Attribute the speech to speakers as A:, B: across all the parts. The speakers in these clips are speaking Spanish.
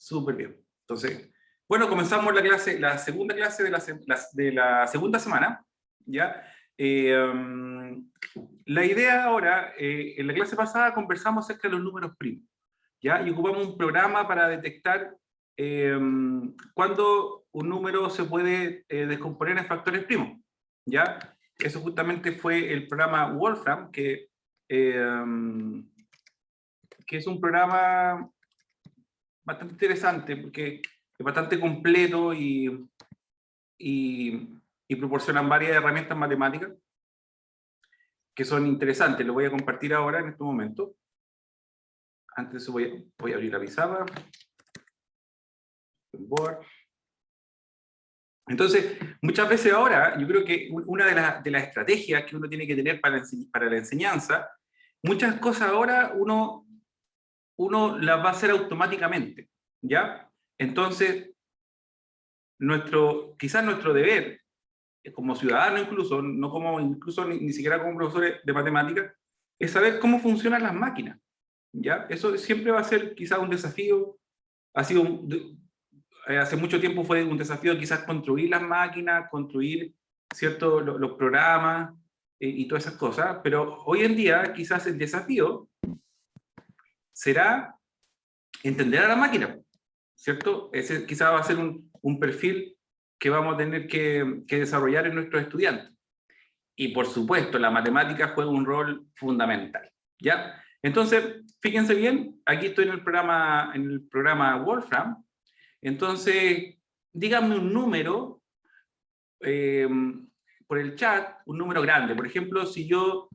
A: Súper bien. Entonces, bueno, comenzamos la clase, la segunda clase de la segunda semana, ¿ya? La idea ahora, en la clase pasada conversamos acerca de los números primos, ¿ya? Y ocupamos un programa para detectar cuándo un número se puede descomponer en factores primos, ¿ya? Eso justamente fue el programa Wolfram, que es un programa bastante interesante porque es bastante completo y proporcionan varias herramientas matemáticas que son interesantes. Lo voy a compartir ahora en este momento. Antes de eso voy a abrir la pizarra. Entonces, muchas veces ahora, yo creo que una de las estrategias que uno tiene que tener para la enseñanza, muchas cosas ahora uno las va a hacer automáticamente, ¿ya? Entonces, quizás nuestro deber, como ciudadano incluso, no como, incluso ni siquiera como profesores de matemáticas, es saber cómo funcionan las máquinas, ¿ya? Eso siempre va a ser quizás un desafío, ha sido hace mucho tiempo fue un desafío quizás construir las máquinas, construir ciertos los programas y todas esas cosas, pero hoy en día quizás el desafío será entender a la máquina, ¿cierto? Ese quizás va a ser un perfil que vamos a tener que desarrollar en nuestros estudiantes. Y por supuesto, la matemática juega un rol fundamental, ¿ya? Entonces, fíjense bien, aquí estoy en el programa Wolfram. Entonces, díganme un número por el chat, un número grande. Por ejemplo, si yo,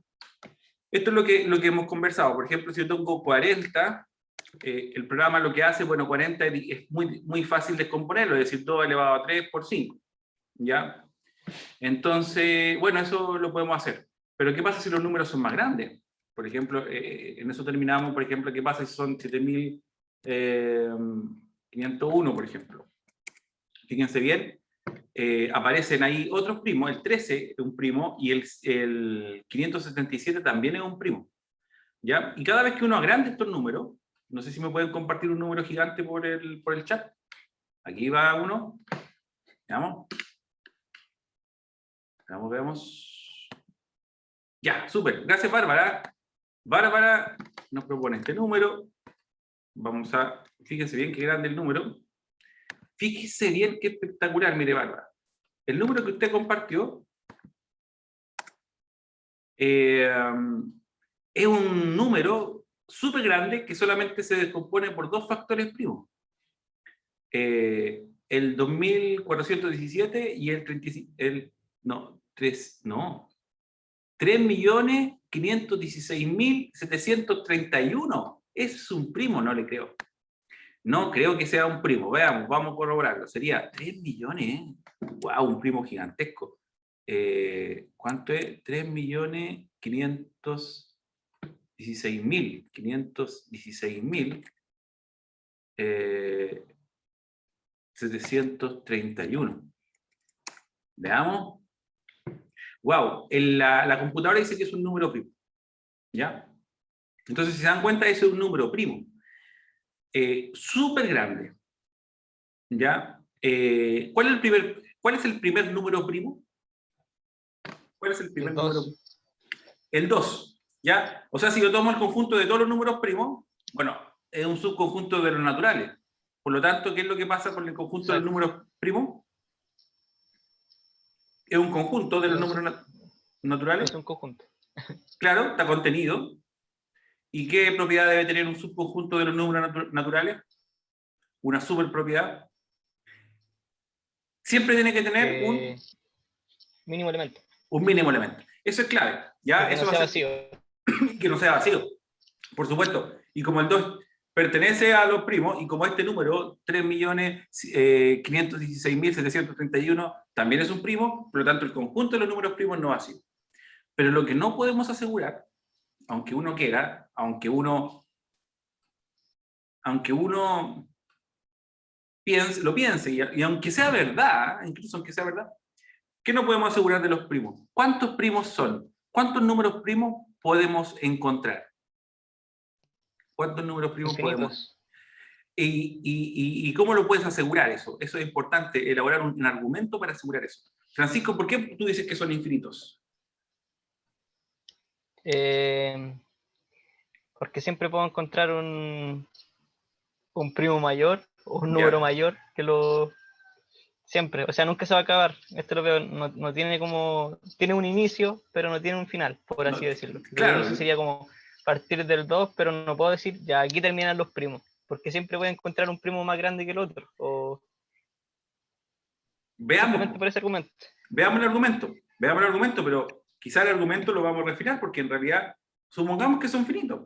A: esto es lo que hemos conversado, por ejemplo, si yo tengo 40, el programa lo que hace, bueno, 40 es muy fácil descomponerlo, es decir, 2 elevado a 3 por 5, ¿ya? Entonces, bueno, eso lo podemos hacer. Pero ¿qué pasa si los números son más grandes? Por ejemplo, en eso terminamos, por ejemplo, ¿qué pasa si son 7501, por ejemplo? Fíjense bien, aparecen ahí otros primos, el 13 es un primo y el 577 también es un primo, ¿ya? Y cada vez que uno agranda estos números, no sé si me pueden compartir un número gigante por el chat. Aquí va uno, veamos. Veamos. Ya, súper. Gracias, Bárbara. Bárbara nos propone este número. Vamos a... Fíjense bien qué grande el número. Fíjese bien qué espectacular, mire, Bárbara. El número que usted compartió es un número súper grande que solamente se descompone por 2 factores primos. El 2417 y el 3.516.731. Es un primo, no le creo. No creo que sea un primo. Veamos, vamos a corroborarlo. Sería 3 millones, ¿eh? ¡Wow! Un primo gigantesco. ¿Cuánto es? 3.516.000. 731. Veamos. ¡Wow! La computadora dice que es un número primo, ¿ya? Entonces, si se dan cuenta, ese es un número primo. Súper grande, ¿ya? ¿Cuál es el primer número primo? ¿Cuál es el primer número? El 2, ¿ya? O sea, si yo tomo el conjunto de todos los números primos, bueno, es un subconjunto de los naturales. Por lo tanto, ¿qué es lo que pasa con el conjunto de los números primos? Es un conjunto de los números naturales.
B: Es un conjunto.
A: Claro, está contenido. ¿Y qué propiedad debe tener un subconjunto de los números naturales? Una superpropiedad. Siempre tiene que tener un
B: mínimo elemento.
A: Un mínimo elemento. Eso es clave. ¿Ya?
B: Que
A: eso
B: no sea
A: vacío.
B: vacío.
A: Que no sea vacío. Por supuesto. Y como el 2 pertenece a los primos, y como este número, 3.516.731, también es un primo, por lo tanto el conjunto de los números primos no es vacío. Pero lo que no podemos asegurar, aunque uno quiera, aunque uno lo piense, y aunque sea verdad, incluso aunque sea verdad, ¿qué no podemos asegurar de los primos? ¿Cuántos primos son? ¿Cuántos números primos podemos encontrar? ¿Cuántos números primos
B: Infinitos.
A: podemos? ¿Y cómo lo puedes asegurar eso? Eso es importante, elaborar un argumento para asegurar eso. Francisco, ¿por qué tú dices que son infinitos?
B: Porque siempre puedo encontrar un primo mayor o un número
A: Ya.
B: mayor que lo... Siempre, o sea, nunca se va a acabar. Esto lo veo, no tiene como... Tiene un inicio, pero no tiene un final, por así
A: No,
B: decirlo. El
A: claro,
B: inicio sería como partir del 2, pero no puedo decir, ya aquí terminan los primos, porque siempre voy a encontrar un primo más grande que el otro, o simplemente
A: veamos,
B: por ese argumento.
A: veamos el argumento, pero quizá el argumento lo vamos a refinar porque en realidad, supongamos que son finitos.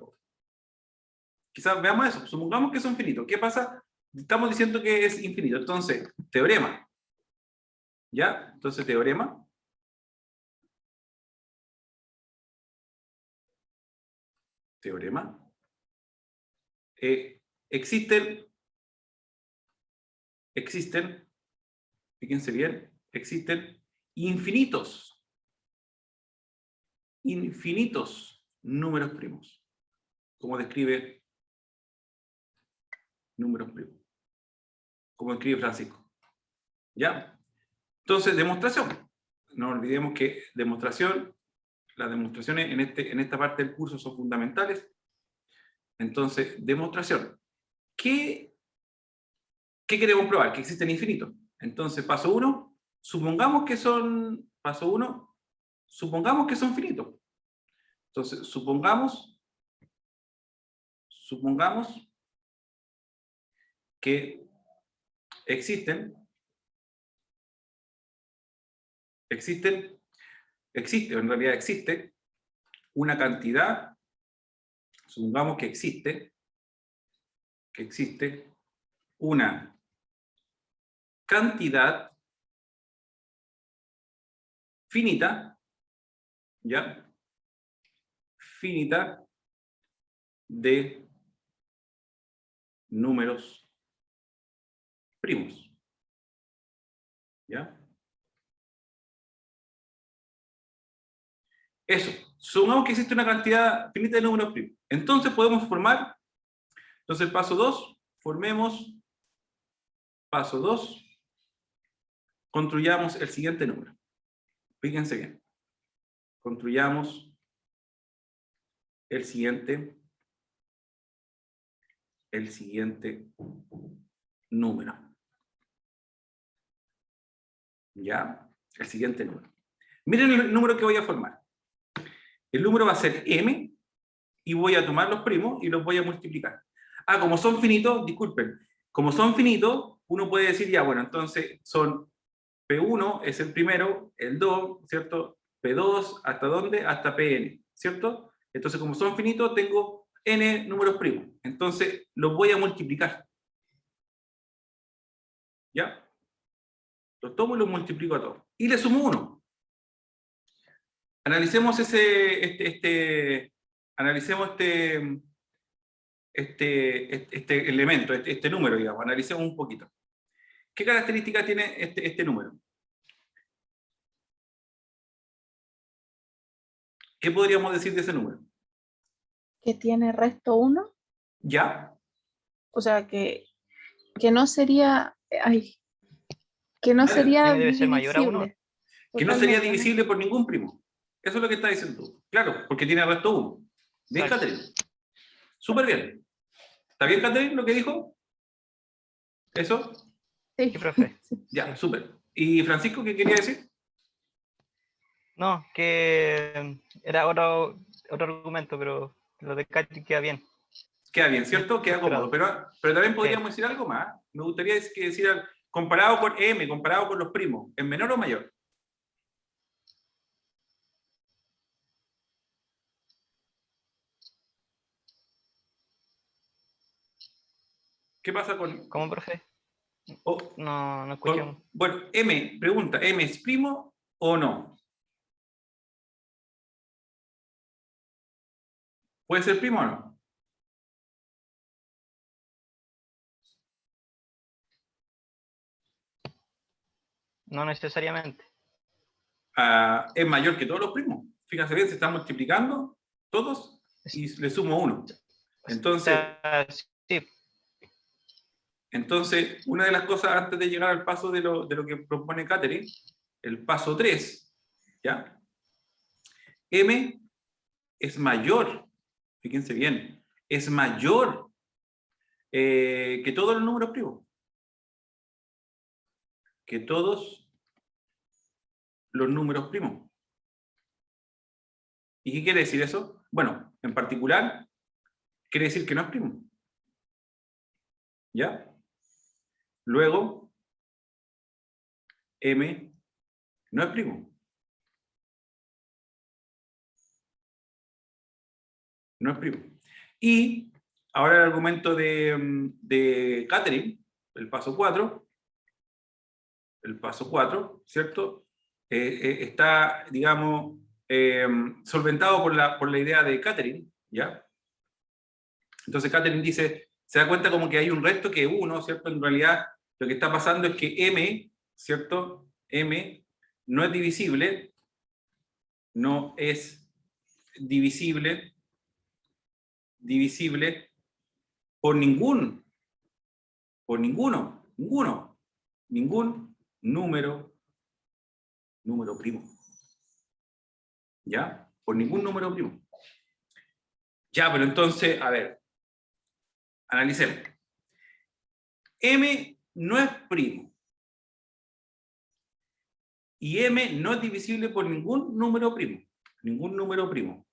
A: Quizás veamos eso, supongamos que son finitos. ¿Qué pasa? Estamos diciendo que es infinito. Entonces, teorema. ¿Ya? Entonces, teorema. Teorema. Existen, fíjense bien, existen infinitos números primos. ¿Cómo describe números primos? ¿Cómo escribe Francisco? ¿Ya? Entonces, demostración. No olvidemos que las demostraciones en esta parte del curso son fundamentales. Entonces, demostración. ¿Qué queremos probar? Que existen infinitos. Entonces, paso 1, supongamos que son finitos. Entonces, supongamos que existe una cantidad, supongamos que existe una cantidad finita, ¿ya? Finita de números primos, ¿ya? Eso, supongamos que existe una cantidad finita de números primos. Entonces podemos formar, entonces paso 2, formemos, paso 2, construyamos el siguiente número. Fíjense bien. Construyamos el siguiente número. ¿Ya? El siguiente número. Miren el número que voy a formar. El número va a ser m y voy a tomar los primos y los voy a multiplicar. Ah, como son finitos, disculpen, como son finitos, uno puede decir ya, bueno, entonces son P1 es el primero, el 2, ¿cierto? P2, ¿hasta dónde? Hasta Pn, ¿cierto? Entonces, como son finitos, tengo n números primos. Entonces, los voy a multiplicar. ¿Ya? Los tomo y los multiplico a todos. Y le sumo 1. Analicemos analicemos este elemento, este número, digamos. Analicemos un poquito. ¿Qué características tiene este número? ¿Qué podríamos decir de ese número?
C: Que tiene resto 1,
A: ¿Ya?
C: o sea que no sería, que no
A: Vale.
C: sería
B: N debe ser mayor a 1.
C: divisible.
A: Que no sería
C: Totalmente, ¿no?
A: divisible por ningún primo. Eso es lo que está diciendo tú. Claro, porque tiene resto 1. Bien,
B: Exacto.
A: Catherine. Súper bien. ¿Está bien, Catherine, lo que dijo? ¿Eso?
C: Sí.
B: Sí, profe.
A: Ya, súper. ¿Y Francisco qué quería decir?
B: No, que era otro argumento, pero lo de Catherine queda bien.
A: Queda bien, ¿cierto? Queda cómodo. Pero también podríamos decir algo más. Me gustaría decir, comparado con M, comparado con los primos, ¿es menor o mayor? ¿Qué pasa con...?
B: ¿Cómo, profe? No escuché.
A: Bueno, M, pregunta, ¿M es primo o no? ¿Puede ser primo o no?
B: No necesariamente.
A: Es mayor que todos los primos. Fíjense bien, se están multiplicando todos y le sumo 1. Entonces,
B: O sea, sí.
A: Entonces, una de las cosas antes de llegar al paso de lo que propone Catherine, el paso 3, ¿ya? M es mayor, fíjense bien, es mayor que todos los números primos. Que todos los números primos. ¿Y qué quiere decir eso? Bueno, en particular, quiere decir que no es primo. ¿Ya? Luego, M no es primo. No es primo. Y ahora el argumento de Catherine, el paso 4, ¿cierto? Está, digamos, solventado por la idea de Catherine, ¿ya? Entonces Catherine dice, se da cuenta como que hay un resto que es 1, ¿cierto? En realidad lo que está pasando es que M, ¿cierto? M no es divisible, no es divisible por ningún número primo. ¿Ya? Por ningún número primo. Ya, pero entonces, a ver, analicemos. M no es primo. Y M no es divisible por ningún número primo. Ningún número primo.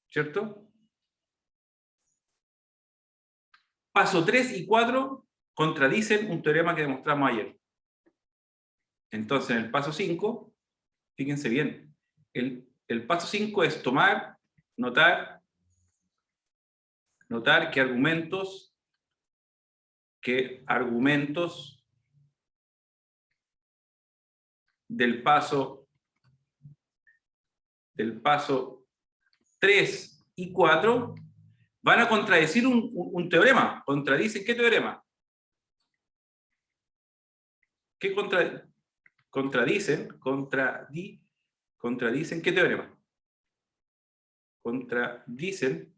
A: ¿Cierto? Paso 3 y 4 contradicen un teorema que demostramos ayer. Entonces, en el paso 5, fíjense bien, el paso 5 es notar que argumentos del paso 3 y 4 van a contradecir un teorema. ¿Contradicen qué teorema? ¿Qué contradicen qué teorema? Contradicen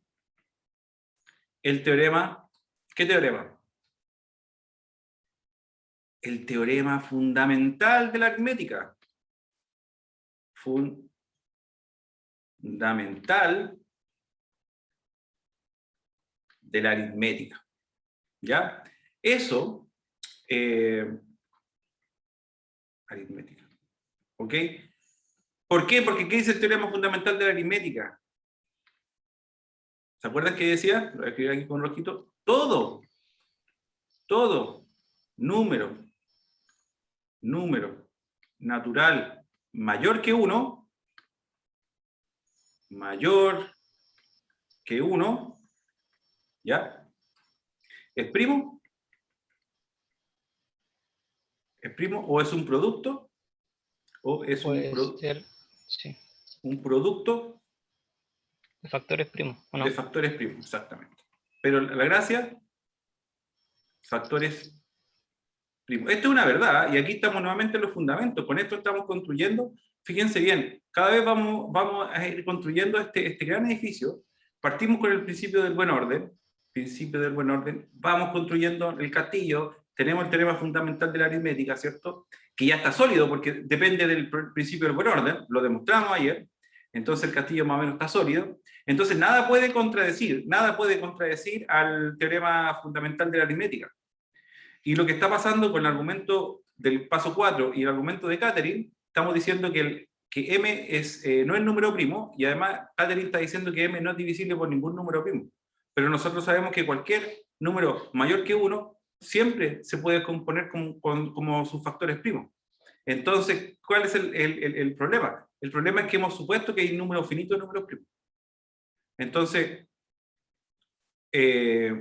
A: el teorema. ¿Qué teorema? El teorema fundamental de la aritmética. Fundamental de la aritmética. ¿Ya? Eso, aritmética. ¿Ok? ¿Por qué? Porque ¿qué dice el teorema fundamental de la aritmética? ¿Se acuerdan que decía? Lo voy a escribir aquí con rojito. Todo número natural mayor que 1, ¿ya? ¿Es primo? ¿Es primo o es un producto? ¿O es
B: Puede ser, sí,
A: un producto
B: de factores primos, ¿o no?
A: de factores primos? Exactamente. Pero la gracia, factores primos. Esto es una verdad, y aquí estamos nuevamente en los fundamentos. Con esto estamos construyendo, fíjense bien, cada vez vamos a ir construyendo este gran edificio. Partimos con el principio del buen orden, vamos construyendo el castillo, tenemos el teorema fundamental de la aritmética, ¿cierto? Que ya está sólido porque depende del principio del buen orden, lo demostramos ayer, entonces el castillo más o menos está sólido. Entonces nada puede contradecir al teorema fundamental de la aritmética. Y lo que está pasando con el argumento del paso 4 y el argumento de Catherine, estamos diciendo que M no es número primo, y además Catherine está diciendo que M no es divisible por ningún número primo. Pero nosotros sabemos que cualquier número mayor que 1 siempre se puede componer como sus factores primos. Entonces, ¿cuál es el problema? El problema es que hemos supuesto que hay un número finito de números primos. Entonces,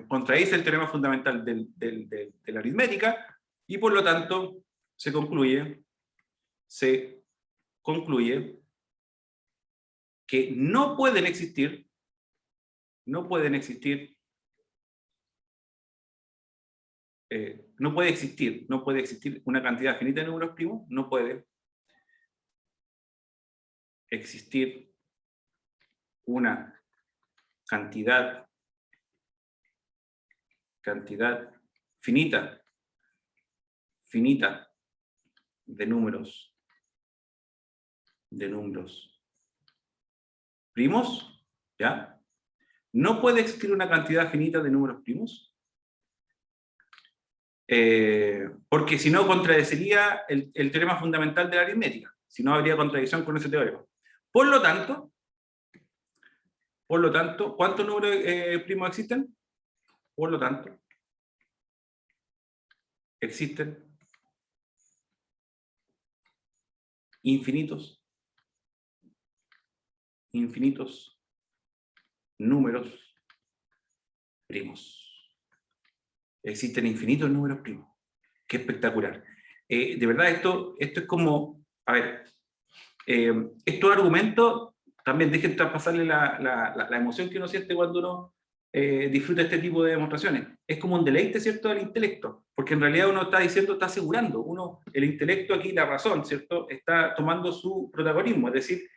A: contradice el teorema fundamental de la aritmética, y por lo tanto se concluye que no puede existir una cantidad finita de números primos, no puede existir una cantidad finita de números primos, ¿ya? No puede existir una cantidad finita de números primos, porque si no contradeciría el teorema fundamental de la aritmética, si no habría contradicción con ese teorema. Por lo tanto, ¿cuántos números primos existen? Por lo tanto, existen infinitos números primos. Existen infinitos números primos. Qué espectacular. De verdad, esto es como, a ver, estos argumentos también dejen traspasarle la emoción que uno siente cuando uno disfruta este tipo de demostraciones. Es como un deleite, ¿cierto?, del intelecto, porque en realidad uno está diciendo, está asegurando, el intelecto aquí, la razón, ¿cierto?, está tomando su protagonismo, es decir,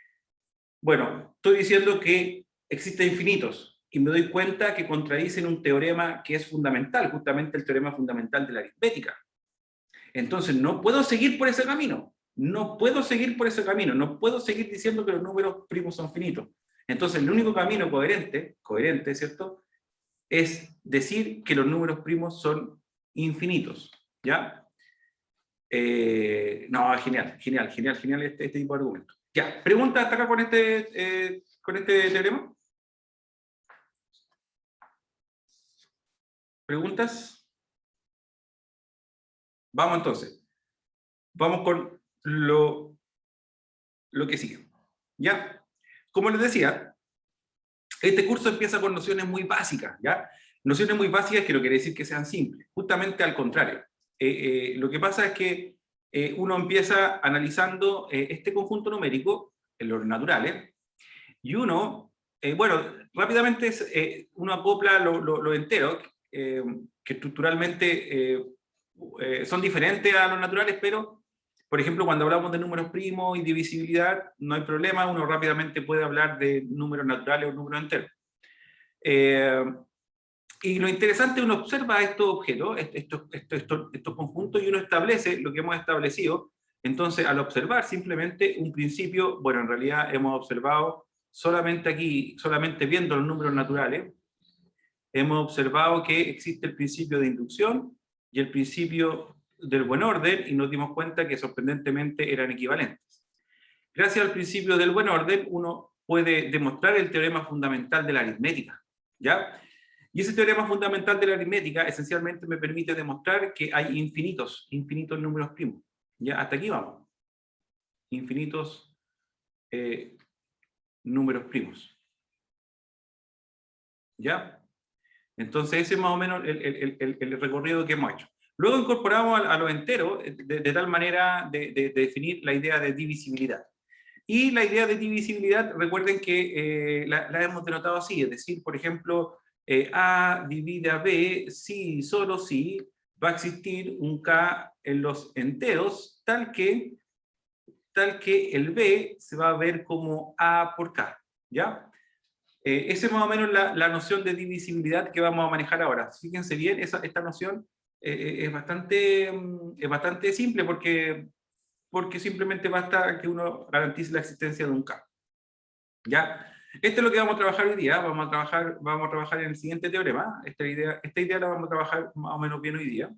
A: bueno, estoy diciendo que existen infinitos, y me doy cuenta que contradicen un teorema que es fundamental, justamente el teorema fundamental de la aritmética. Entonces, no puedo seguir por ese camino. No puedo seguir diciendo que los números primos son finitos. Entonces, el único camino coherente, ¿cierto?, es decir que los números primos son infinitos, ¿ya? No, genial este tipo de argumento. Ya, pregunta hasta acá con este teorema. ¿Preguntas? Vamos entonces. Vamos con lo que sigue. ¿Ya? Como les decía, este curso empieza con nociones muy básicas, ¿ya? Nociones muy básicas que no quiere decir que sean simples. Justamente al contrario. Lo que pasa es que uno empieza analizando este conjunto numérico en los naturales, y uno, bueno, rápidamente uno acopla los enteros, que estructuralmente son diferentes a los naturales, pero, por ejemplo, cuando hablamos de números primos y divisibilidad, no hay problema, uno rápidamente puede hablar de números naturales o números enteros. Y lo interesante, uno observa estos objetos, estos conjuntos, y uno establece lo que hemos establecido. Entonces, al observar simplemente un principio, bueno, en realidad hemos observado solamente aquí, solamente viendo los números naturales, hemos observado que existe el principio de inducción y el principio del buen orden, y nos dimos cuenta que sorprendentemente eran equivalentes. Gracias al principio del buen orden, uno puede demostrar el teorema fundamental de la aritmética, ¿ya? Y ese teorema fundamental de la aritmética esencialmente me permite demostrar que hay infinitos números primos. ¿Ya? Hasta aquí vamos. Infinitos números primos. ¿Ya? Entonces ese es más o menos el recorrido que hemos hecho. Luego incorporamos a los enteros de tal manera de definir la idea de divisibilidad. Y la idea de divisibilidad, recuerden que la hemos denotado así, es decir, por ejemplo, A divide a B si, solo si, va a existir un K en los enteros, tal que el B se va a ver como A por K, ¿ya? Esa es más o menos la noción de divisibilidad que vamos a manejar ahora. Fíjense bien, esta noción es bastante simple, porque simplemente basta que uno garantice la existencia de un K. ¿Ya? Esto es lo que vamos a trabajar hoy día. Vamos a trabajar en el siguiente teorema. Esta idea la vamos a trabajar más o menos bien hoy día.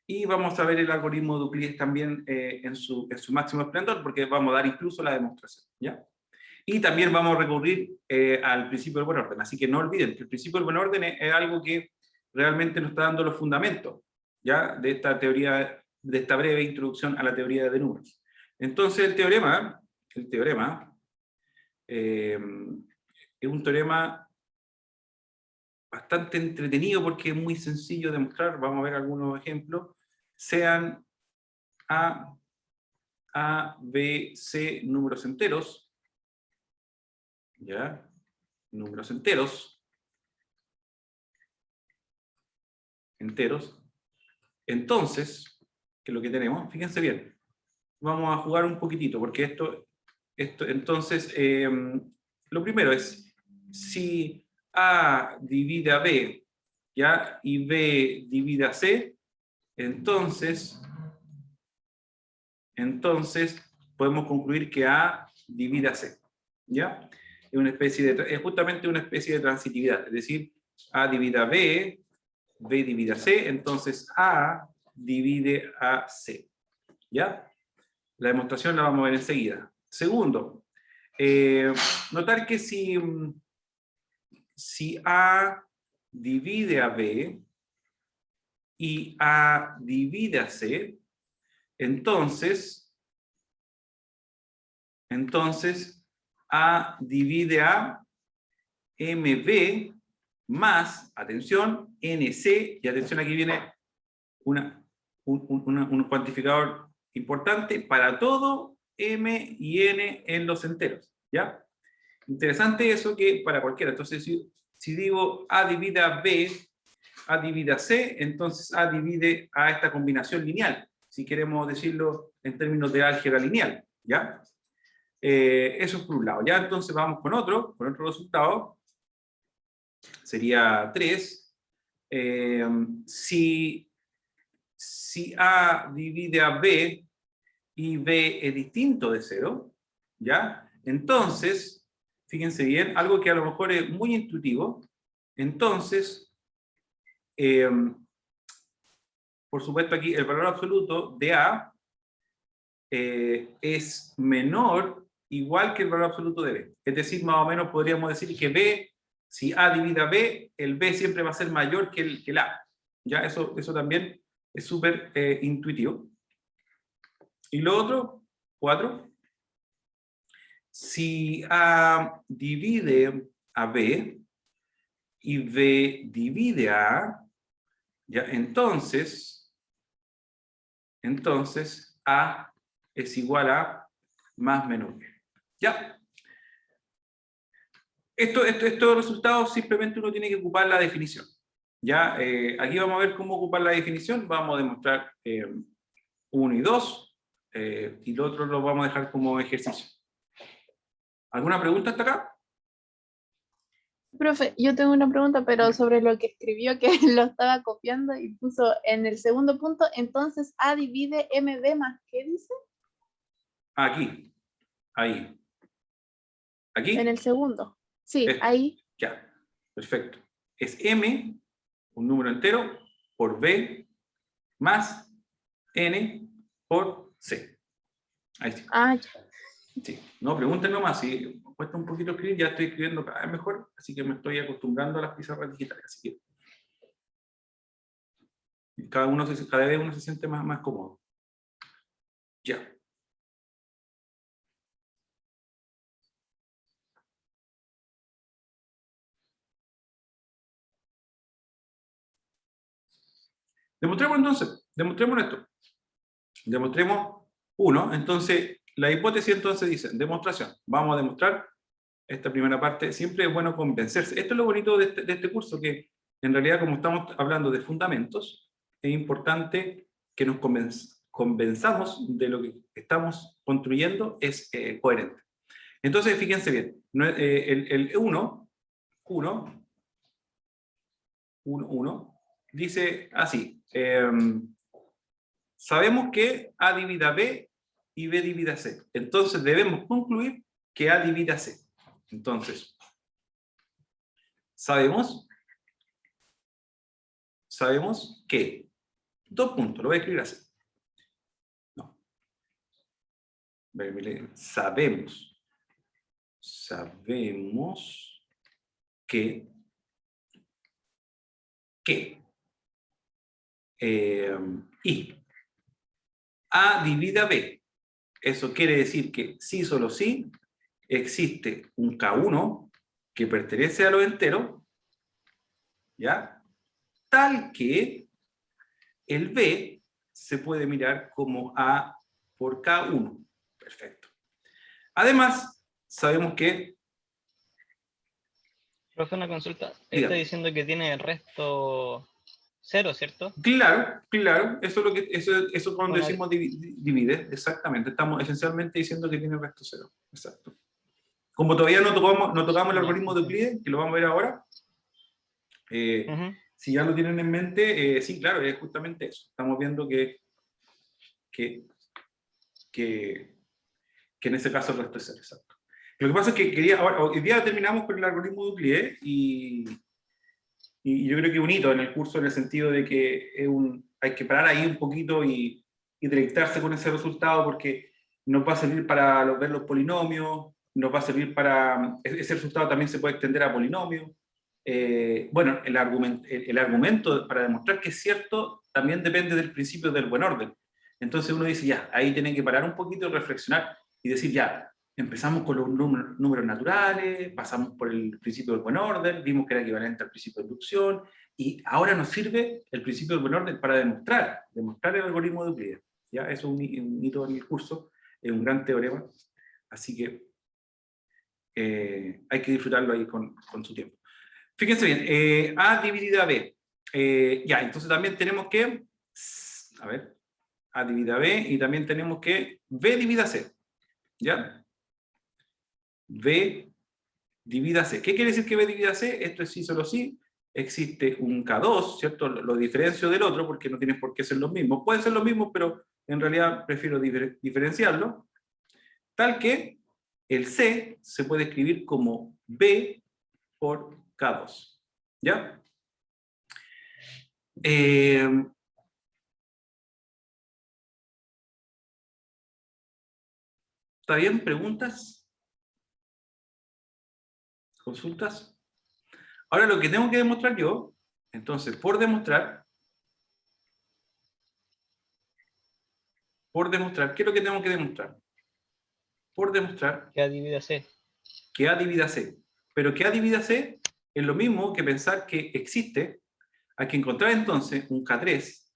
A: Y vamos a ver el algoritmo de Euclides también en su máximo esplendor, porque vamos a dar incluso la demostración, ¿ya? Y también vamos a recurrir al principio del buen orden. Así que no olviden que el principio del buen orden es algo que realmente nos está dando los fundamentos, ¿ya?, de esta teoría, de esta breve introducción a la teoría de números. Entonces el teorema es un teorema bastante entretenido porque es muy sencillo de mostrar. Vamos a ver algunos ejemplos. Sean A, B, C números enteros, ¿ya? Números enteros. Entonces, ¿qué es lo que tenemos? Fíjense bien. Vamos a jugar un poquitito, porque entonces, lo primero es, si A divide a B, ¿ya? Y B divide a C, entonces podemos concluir que A divide a C, ¿ya? Es justamente una especie de transitividad, es decir, A divide a B, B divide a C, entonces A divide a C, ¿ya? La demostración la vamos a ver enseguida. Segundo, notar que si A divide a B y A divide a C, entonces A divide a MB más, atención, NC, y atención, aquí viene un cuantificador importante para todo M y N en los enteros, ¿ya? Interesante eso que para cualquiera. Entonces, si digo A divide a B, A divide a C, entonces A divide a esta combinación lineal, si queremos decirlo en términos de álgebra lineal, ¿ya? Eso es por un lado. Ya entonces vamos con otro resultado. Sería 3. Si A divide a B y B es distinto de 0, ¿ya? Entonces, fíjense bien, algo que a lo mejor es muy intuitivo, entonces, por supuesto aquí el valor absoluto de A es menor, igual que el valor absoluto de B. Es decir, más o menos podríamos decir que B, si A divide a B, el B siempre va a ser mayor que el A. ¿Ya? Eso también es súper intuitivo. Y lo otro, 4. Si A divide a B y B divide a A, ¿ya? Entonces A es igual a más menor. ¿Ya? Estos resultados simplemente uno tiene que ocupar la definición. ¿Ya? Aquí vamos a ver cómo ocupar la definición. Vamos a demostrar 1 y 2, y lo otro lo vamos a dejar como ejercicio. ¿Alguna pregunta hasta acá?
C: Profe, yo tengo una pregunta, pero sobre lo que escribió, que lo estaba copiando y puso en el segundo punto, entonces A divide MB más, ¿qué dice?
A: Aquí, ahí. ¿Aquí?
C: En el segundo. Sí,
A: Esto.
C: ahí.
A: Ya, perfecto. Es M, un número entero, por B, más N por C. Ahí sí.
C: Ah, ya.
A: Sí. No, pregunten nomás, si cuesta un poquito escribir, ya estoy escribiendo cada vez mejor, así que me estoy acostumbrando a las pizarras digitales, así que cada vez uno se siente más cómodo. Ya. Demostremos entonces, demostremos esto. Demostremos 1, entonces la hipótesis entonces dice, demostración. Vamos a demostrar esta primera parte. Siempre es bueno convencerse. Esto es lo bonito de este curso, que en realidad, como estamos hablando de fundamentos, es importante que nos convenzamos de lo que estamos construyendo es coherente. Entonces, fíjense bien, el 1 dice así, sabemos que A divide a B y B divide a C. Entonces debemos concluir que A divide a C. Entonces, sabemos que, 2 puntos, lo voy a escribir así. No. Sabemos que y A divide a B. Eso quiere decir que sí, solo sí, existe un K1 que pertenece a los enteros, ¿ya? Tal que el B se puede mirar como A por K1. Perfecto. Además, sabemos que...
B: Profe, una consulta.
A: Dígame.
B: Está diciendo que tiene el resto 0, ¿cierto?
A: Claro. Eso es cuando
B: Bueno,
A: decimos divide, exactamente. Estamos esencialmente diciendo que tiene resto 0. Exacto. Como todavía no tocamos el algoritmo de Euclides, que lo vamos a ver ahora, Si ya lo tienen en mente, sí, claro, es justamente eso. Estamos viendo que en ese caso el resto es ser exacto. Lo que pasa es que hoy día terminamos con el algoritmo de Euclides y yo creo que es un hito en el curso en el sentido de que hay que parar ahí un poquito y deleitarse con ese resultado porque nos va a servir para ver los polinomios, nos va a servir para... Ese resultado también se puede extender a polinomios. Bueno, el argumento para demostrar que es cierto también depende del principio del buen orden. Entonces uno dice, ya, ahí tienen que parar un poquito y reflexionar y decir, ya, empezamos con los números naturales, pasamos por el principio del buen orden, vimos que era equivalente al principio de inducción, y ahora nos sirve el principio del buen orden para demostrar el algoritmo de Euclides. ¿Ya? Eso es un hito en el curso, es un gran teorema, así que hay que disfrutarlo ahí con su tiempo. Fíjense bien, A dividida a B. Ya, entonces también tenemos que, a ver, A dividida a B, y también tenemos que B divida C. ¿Ya? B divida C. ¿Qué quiere decir que B divida C? Esto es sí, solo sí. Existe un K2, ¿cierto? Lo diferencio del otro porque no tienen por qué ser los mismos. Pueden ser los mismos, pero en realidad prefiero diferenciarlo. Tal que el C se puede escribir como B por K2. ¿Ya? ¿Está bien? ¿Preguntas? ¿Consultas? Ahora lo que tengo que demostrar yo, entonces, por demostrar, ¿qué es lo que tengo que demostrar? Por demostrar
B: Que A divide C.
A: que A divida C. Pero que A divida C es lo mismo que pensar que existe, hay que encontrar entonces un K3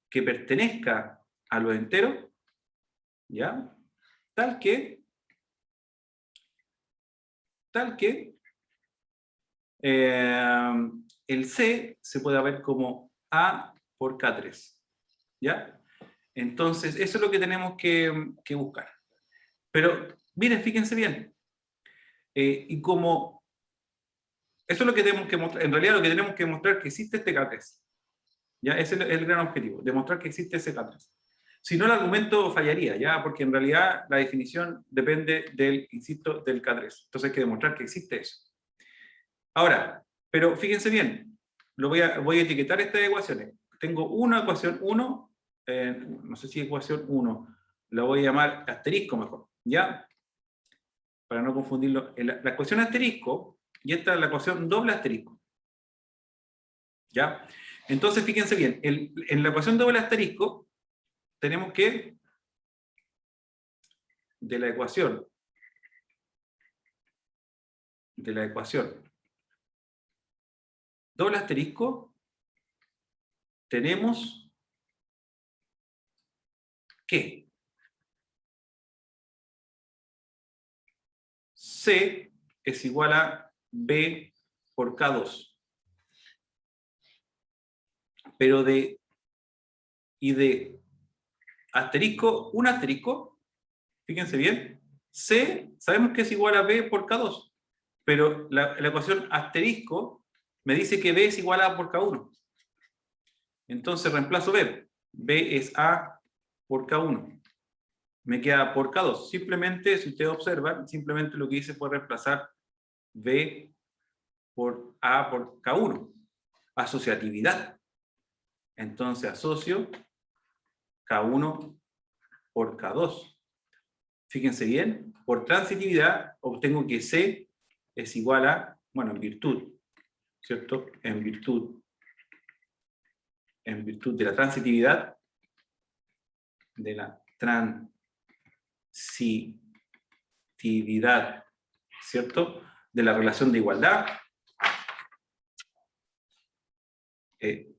A: que pertenezca a los enteros, ¿ya? Tal que el C se pueda ver como A por K3, ¿ya? Entonces, eso es lo que tenemos que buscar. Pero, miren, fíjense bien. Y como... Eso es lo que tenemos que mostrar. En realidad lo que tenemos que demostrar es que existe este K3. ¿Ya? Ese es el gran objetivo, demostrar que existe ese K3. Si no, el argumento fallaría, ¿ya? Porque en realidad la definición depende del, insisto, del K3. Entonces hay que demostrar que existe eso. Ahora, pero fíjense bien, voy a etiquetar estas ecuaciones. Tengo una ecuación 1, no sé si ecuación 1, la voy a llamar asterisco mejor, ¿ya? Para no confundirlo. La ecuación asterisco, y esta es la ecuación doble asterisco. ¿Ya? Entonces, fíjense bien, en la ecuación doble asterisco, tenemos que, de la ecuación doble asterisco, tenemos que C es igual a B por K2. Pero de asterisco, un asterisco, fíjense bien, C sabemos que es igual a B por K2, pero la ecuación asterisco me dice que B es igual a A por K1. Entonces reemplazo B. B es A por K1. Me queda por K2. Simplemente, si ustedes observan, simplemente lo que hice fue reemplazar B por A por K1. Asociatividad. Entonces asocio K1 por K2. Fíjense bien, por transitividad obtengo que C es igual a, bueno, en virtud, ¿cierto? En virtud de la transitividad, ¿cierto? De la relación de igualdad, de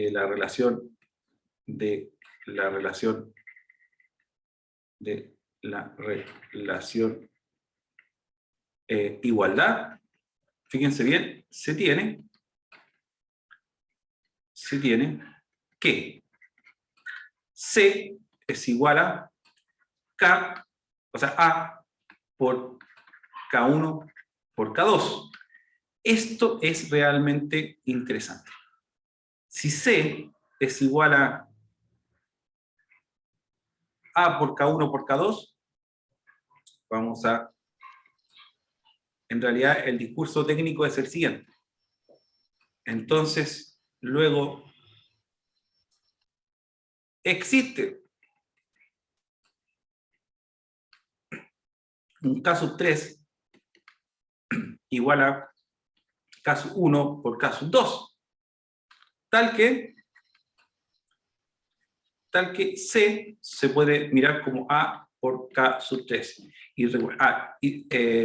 A: la relación igualdad, fíjense bien, se tiene que C es igual a K, o sea, A por K1 por K2. Esto es realmente interesante. Si C es igual a por K1 por K2, vamos a... En realidad, el discurso técnico es el siguiente. Entonces, luego, existe un K sub 3 igual a K sub 1 por K sub 2, tal que C se puede mirar como A por K sub 3.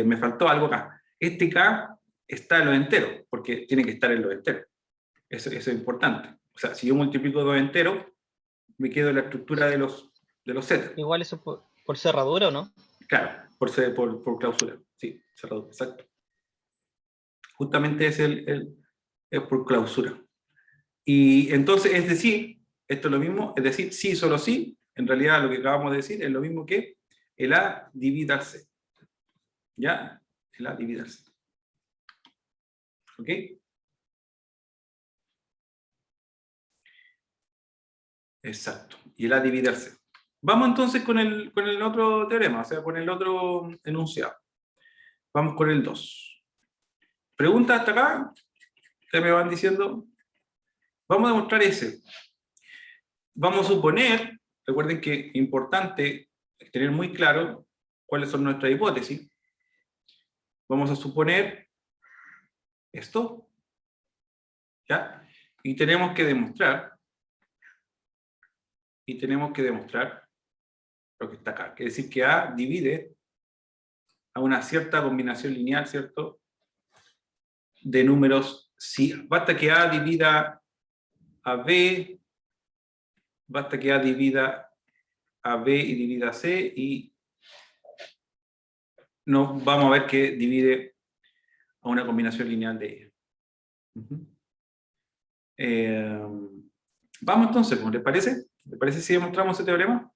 A: Me faltó algo acá. Este K está en los enteros, porque tiene que estar en los enteros. Eso es importante. O sea, si yo multiplico dos enteros, me quedo en la estructura de los Z.
B: Igual eso por cerradura, ¿o no?
A: Claro, por clausura. Sí, cerradura, exacto. Justamente es es por clausura. Y entonces, es decir, esto es lo mismo, es decir, sí, solo sí, en realidad lo que acabamos de decir es lo mismo que el A divide al C. ¿Ya? El A divide al C. ¿Ok? Exacto. Y el A divide al C. Vamos entonces con el otro teorema, o sea, con el otro enunciado. Vamos con el 2. ¿Preguntas hasta acá? ¿Qué me van diciendo? Vamos a demostrar ese. Vamos a suponer, recuerden que es importante tener muy claro cuáles son nuestras hipótesis. Vamos a suponer esto, ¿ya? Y tenemos que demostrar lo que está acá. Quiere decir que A divide a una cierta combinación lineal, ¿cierto? De números, si basta que A divida a B, basta que A divida a B y divida a C, y no, vamos a ver que divide a una combinación lineal de ellas. Vamos entonces, ¿les parece? ¿Les parece si demostramos ese teorema?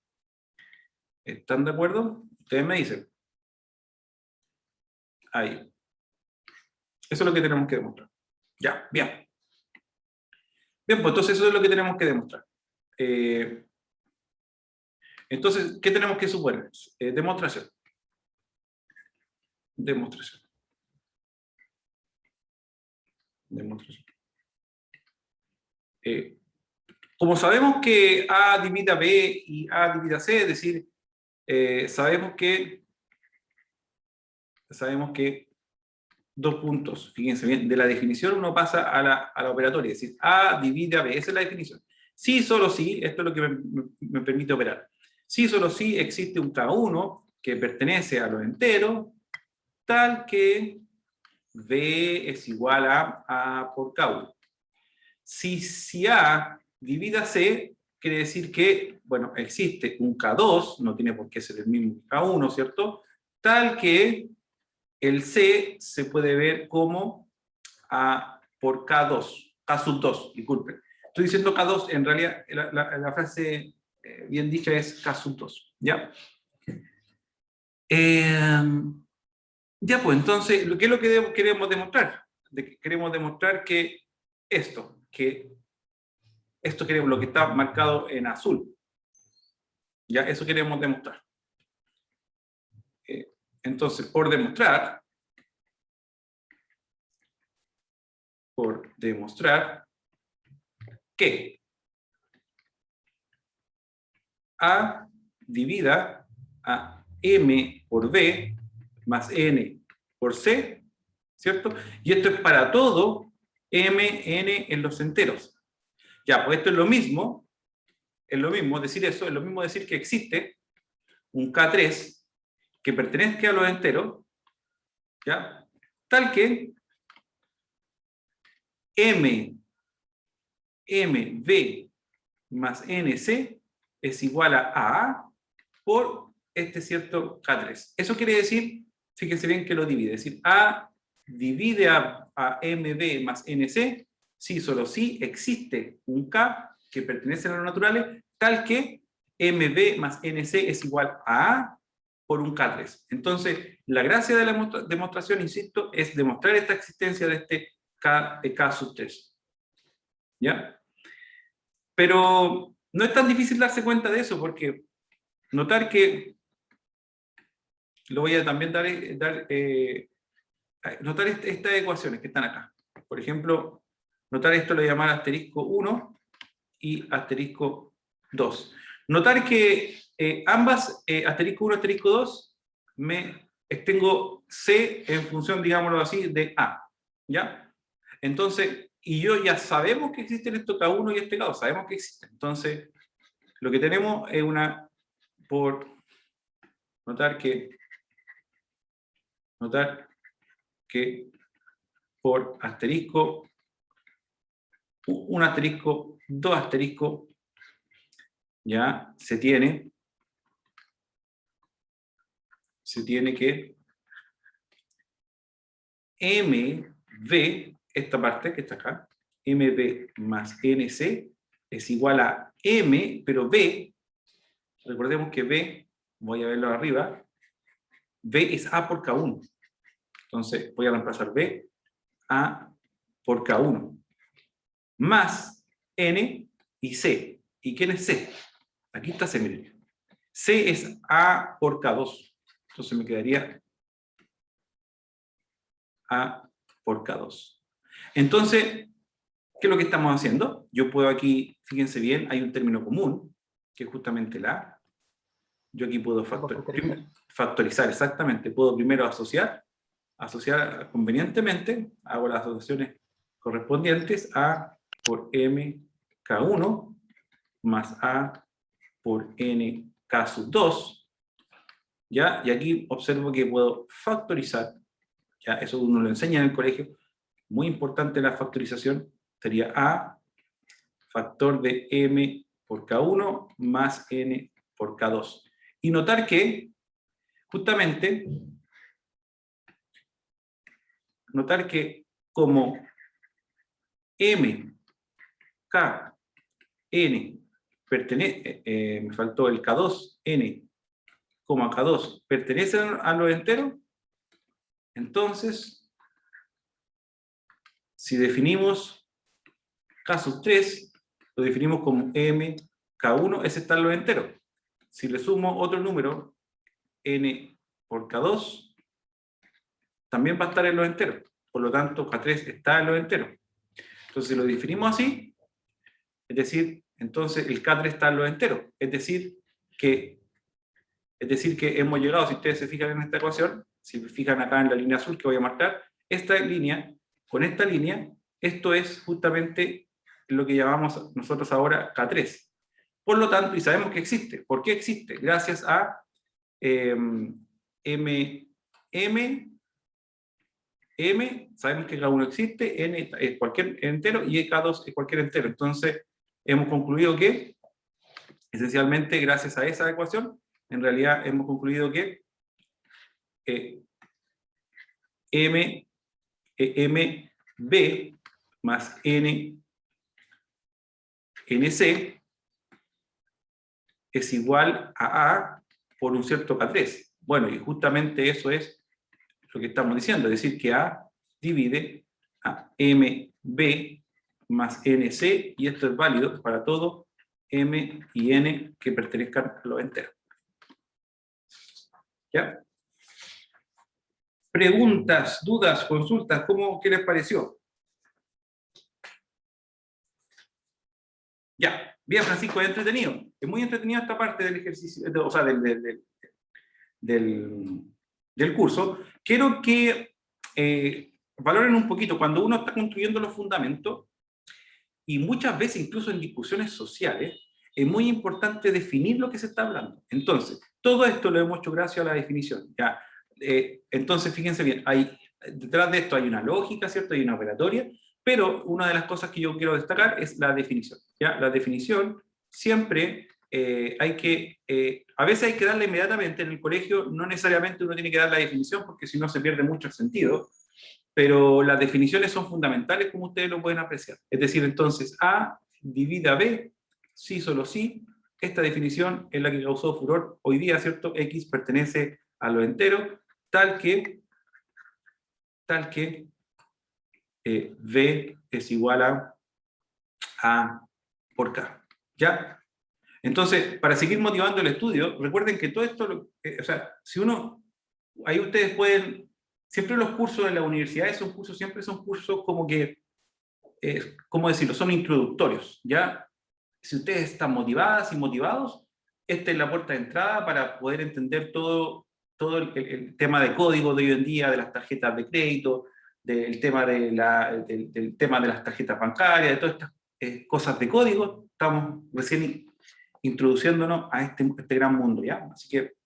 A: ¿Están de acuerdo? Ustedes me dicen. Ahí. Eso es lo que tenemos que demostrar. Ya, bien. Bien, pues entonces eso es lo que tenemos que demostrar. Entonces, ¿qué tenemos que suponer? Demostración. Demostración. Como sabemos que A divide a B y A divide a C, es decir, sabemos que dos puntos, fíjense bien, de la definición uno pasa a la operatoria, es decir, A divide a B, esa es la definición. Sí, solo sí, esto es lo que me permite operar. Sí, solo sí existe un K1 que pertenece a los enteros, tal que B es igual a A por K1. Si A divide a C, quiere decir que, bueno, existe un K2, no tiene por qué ser el mismo K1, ¿cierto? Tal que el C se puede ver como A por K2, K sub 2, disculpen. Estoy diciendo K2, en realidad la frase bien dicha es K sub 2, ¿ya? Ya, pues entonces, ¿qué es lo que queremos demostrar? Queremos demostrar que esto queremos, lo que está marcado en azul. Ya, eso queremos demostrar. Entonces, por demostrar que A divida a M por B más N por C, ¿cierto? Y esto es para todo M, N en los enteros. Ya, pues esto es lo mismo decir eso, es lo mismo decir que existe un K3 que pertenezca a los enteros, ¿ya? Tal que MB más NC es igual a A por este cierto K3. Eso quiere decir, fíjense bien que lo divide, es decir, A divide a MB más NC, si solo si existe un K que pertenece a los naturales, tal que MB más NC es igual a A por un K3. Entonces, La gracia de la demostración, insisto, es demostrar esta existencia de este K sub 3. ¿Ya? Pero no es tan difícil darse cuenta de eso, porque notar que, lo voy a también notar estas ecuaciones que están acá. Por ejemplo, notar esto lo voy a llamar asterisco 1 y asterisco 2. Notar que ambas, asterisco 1 y asterisco 2, tengo C en función, digámoslo así, de A. ¿Ya? Entonces, y yo ya sabemos que existen estos K1 y este K2, sabemos que existen. Entonces, lo que tenemos es por notar que por asterisco, un asterisco, dos asteriscos, ya se tiene que MV, esta parte que está acá, MV más NC es igual a M, pero B, recordemos que B, voy a verlo arriba, B es A por K1. Entonces voy a reemplazar B, A por K1, más N y C. ¿Y quién es C? Aquí está C, miren. C es A por K2. Entonces me quedaría A por K2. Entonces, ¿qué es lo que estamos haciendo? Yo puedo aquí, fíjense bien, hay un término común, que es justamente la A. Yo aquí puedo factorizar, exactamente. Puedo primero asociar convenientemente, hago las asociaciones correspondientes, A por M K1 más A por N K sub 2, ¿ya? Y aquí observo que puedo factorizar, ¿ya? Eso uno lo enseña en el colegio, muy importante la factorización, sería A factor de M por K1 más N por K2. Y notar que, justamente, como M, K, N, me faltó el K2, N, K2, pertenecen a los enteros, entonces, si definimos K sub 3, lo definimos como M, K1, ese está en los enteros. Si le sumo otro número, N por K2, también va a estar en los enteros. Por lo tanto, K3 está en los enteros. Entonces, si lo definimos así, es decir, entonces el K3 está en los enteros. Es decir, que hemos llegado, si ustedes se fijan en esta ecuación, si se fijan acá en la línea azul que voy a marcar, esta línea, con esta línea, esto es justamente lo que llamamos nosotros ahora K3. Por lo tanto, y sabemos que existe. ¿Por qué existe? Gracias a sabemos que K1 existe, N es cualquier entero y K2 es cualquier entero. Entonces, hemos concluido que, esencialmente, gracias a esa ecuación, en realidad hemos concluido que MB más NC es igual a A por un cierto K3. Bueno, y justamente eso es lo que estamos diciendo, es decir, que A divide a MB más NC, y esto es válido para todo M y N que pertenezcan a los enteros. ¿Ya? Preguntas, dudas, consultas, ¿qué les pareció? Ya, bien, Francisco, es entretenido. Es muy entretenido esta parte del ejercicio, o sea, del curso. Quiero que valoren un poquito, cuando uno está construyendo los fundamentos, y muchas veces incluso en discusiones sociales, es muy importante definir lo que se está hablando. Entonces, todo esto lo hemos hecho gracias a la definición. ¿Ya? Entonces, fíjense bien, detrás de esto hay una lógica, ¿cierto? Hay una operatoria, pero una de las cosas que yo quiero destacar es la definición. ¿Ya? La definición siempre a veces hay que darla inmediatamente. En el colegio no necesariamente uno tiene que dar la definición, porque si no se pierde mucho el sentido, pero las definiciones son fundamentales, como ustedes lo pueden apreciar. Es decir, entonces, A divide a B, sí, solo sí. Esta definición es la que causó furor hoy día, ¿cierto? X pertenece a los enteros, tal que V es igual a por K. ¿Ya? Entonces, para seguir motivando el estudio, recuerden que todo esto, o sea, si uno, ahí ustedes pueden, siempre los cursos en las universidades siempre son cursos como que, ¿cómo decirlo? Son introductorios, ¿ya? Si ustedes están motivadas y motivados, esta es la puerta de entrada para poder entender todo el tema de código de hoy en día, de las tarjetas de crédito, del tema del tema de las tarjetas bancarias, de todas estas cosas de código. Estamos recién introduciéndonos a este gran mundo, ¿ya? Así que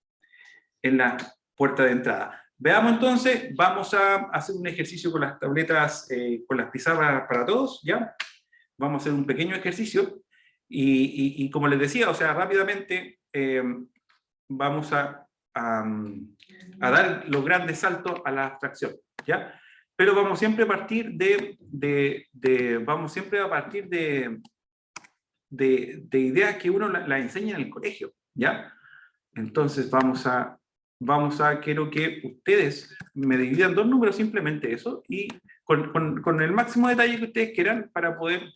A: en la puerta de entrada. Veamos entonces, vamos a hacer un ejercicio con las tabletas, con las pizarras para todos, ¿ya? Vamos a hacer un pequeño ejercicio y como les decía, o sea, rápidamente vamos a dar los grandes saltos a la abstracción, ¿ya? Pero vamos siempre a partir de ideas que uno la enseña en el colegio, ¿ya? Entonces quiero que ustedes me dividan dos números, simplemente eso, y con el máximo detalle que ustedes quieran para poder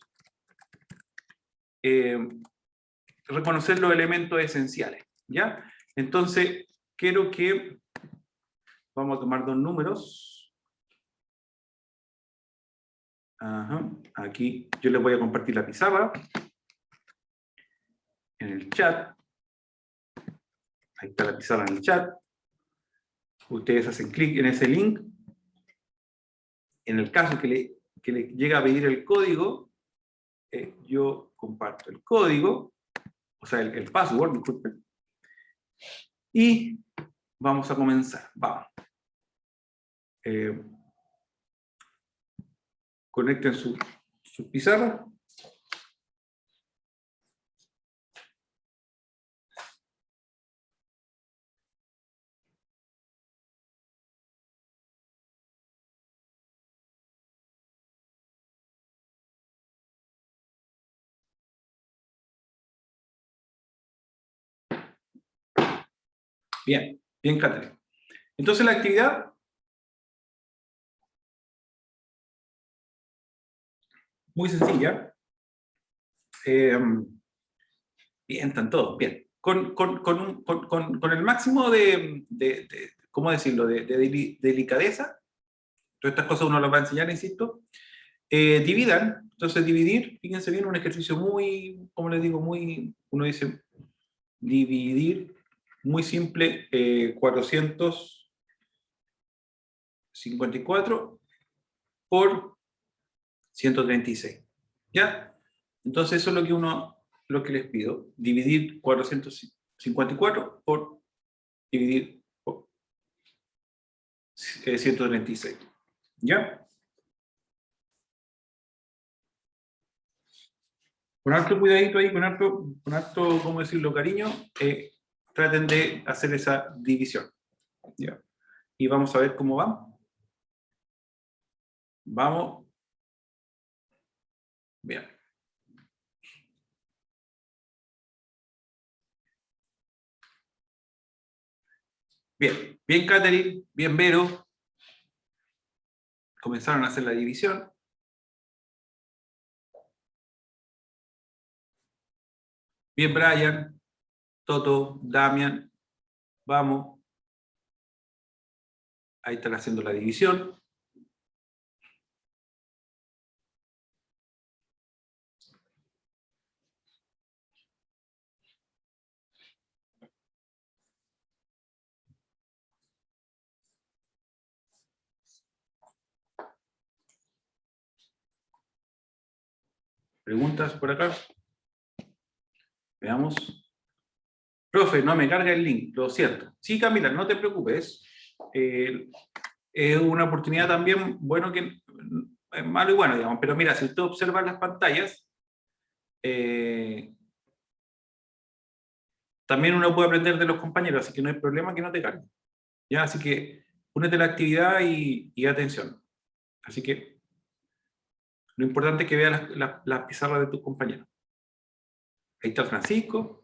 A: reconocer los elementos esenciales, ¿ya? Entonces, quiero que vamos a tomar dos números. Ajá, aquí yo les voy a compartir la pizarra en el chat. Ahí está la pizarra en el chat. Ustedes hacen clic en ese link. En el caso que le llega a pedir el código, yo comparto el código, o sea, el password, disculpen. Y vamos a comenzar. Vamos. Conecten su pizarra. Bien, bien, Catherine. Entonces la actividad muy sencilla. Bien, están todos, bien. Con el máximo ¿cómo decirlo?, de delicadeza, todas estas cosas uno las va a enseñar, insisto, dividan. Entonces dividir, fíjense bien, un ejercicio muy, como les digo, uno dice, dividir, muy simple, 454 por 136, ¿ya? Entonces eso es lo que les pido, dividir 454 por dividir por 136, ¿ya? Con harto cuidadito ahí, con harto, ¿cómo decirlo?, cariño, traten de hacer esa división, ¿ya? Y vamos a ver cómo va. Vamos. Bien. Bien, bien Catherine, bien Vero. Comenzaron a hacer la división. Bien Brian, Toto, Damian. Vamos. Ahí están haciendo la división. ¿Preguntas por acá? Veamos. Profe, no me carga el link, lo siento. Sí, Camila, no te preocupes. Es una oportunidad también, bueno, que es malo y bueno, digamos, pero mira, si usted observa las pantallas, también uno puede aprender de los compañeros, así que no hay problema que no te cargue. ¿Ya? Así que únete a la actividad y atención. Así que lo importante es que veas las pizarras de tus compañeros. Ahí está Francisco.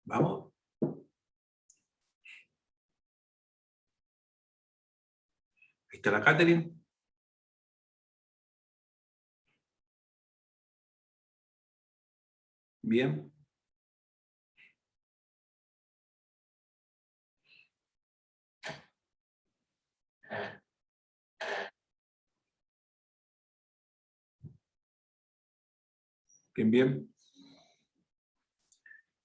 A: Vamos. Ahí está la Catherine. Bien. Bien, bien.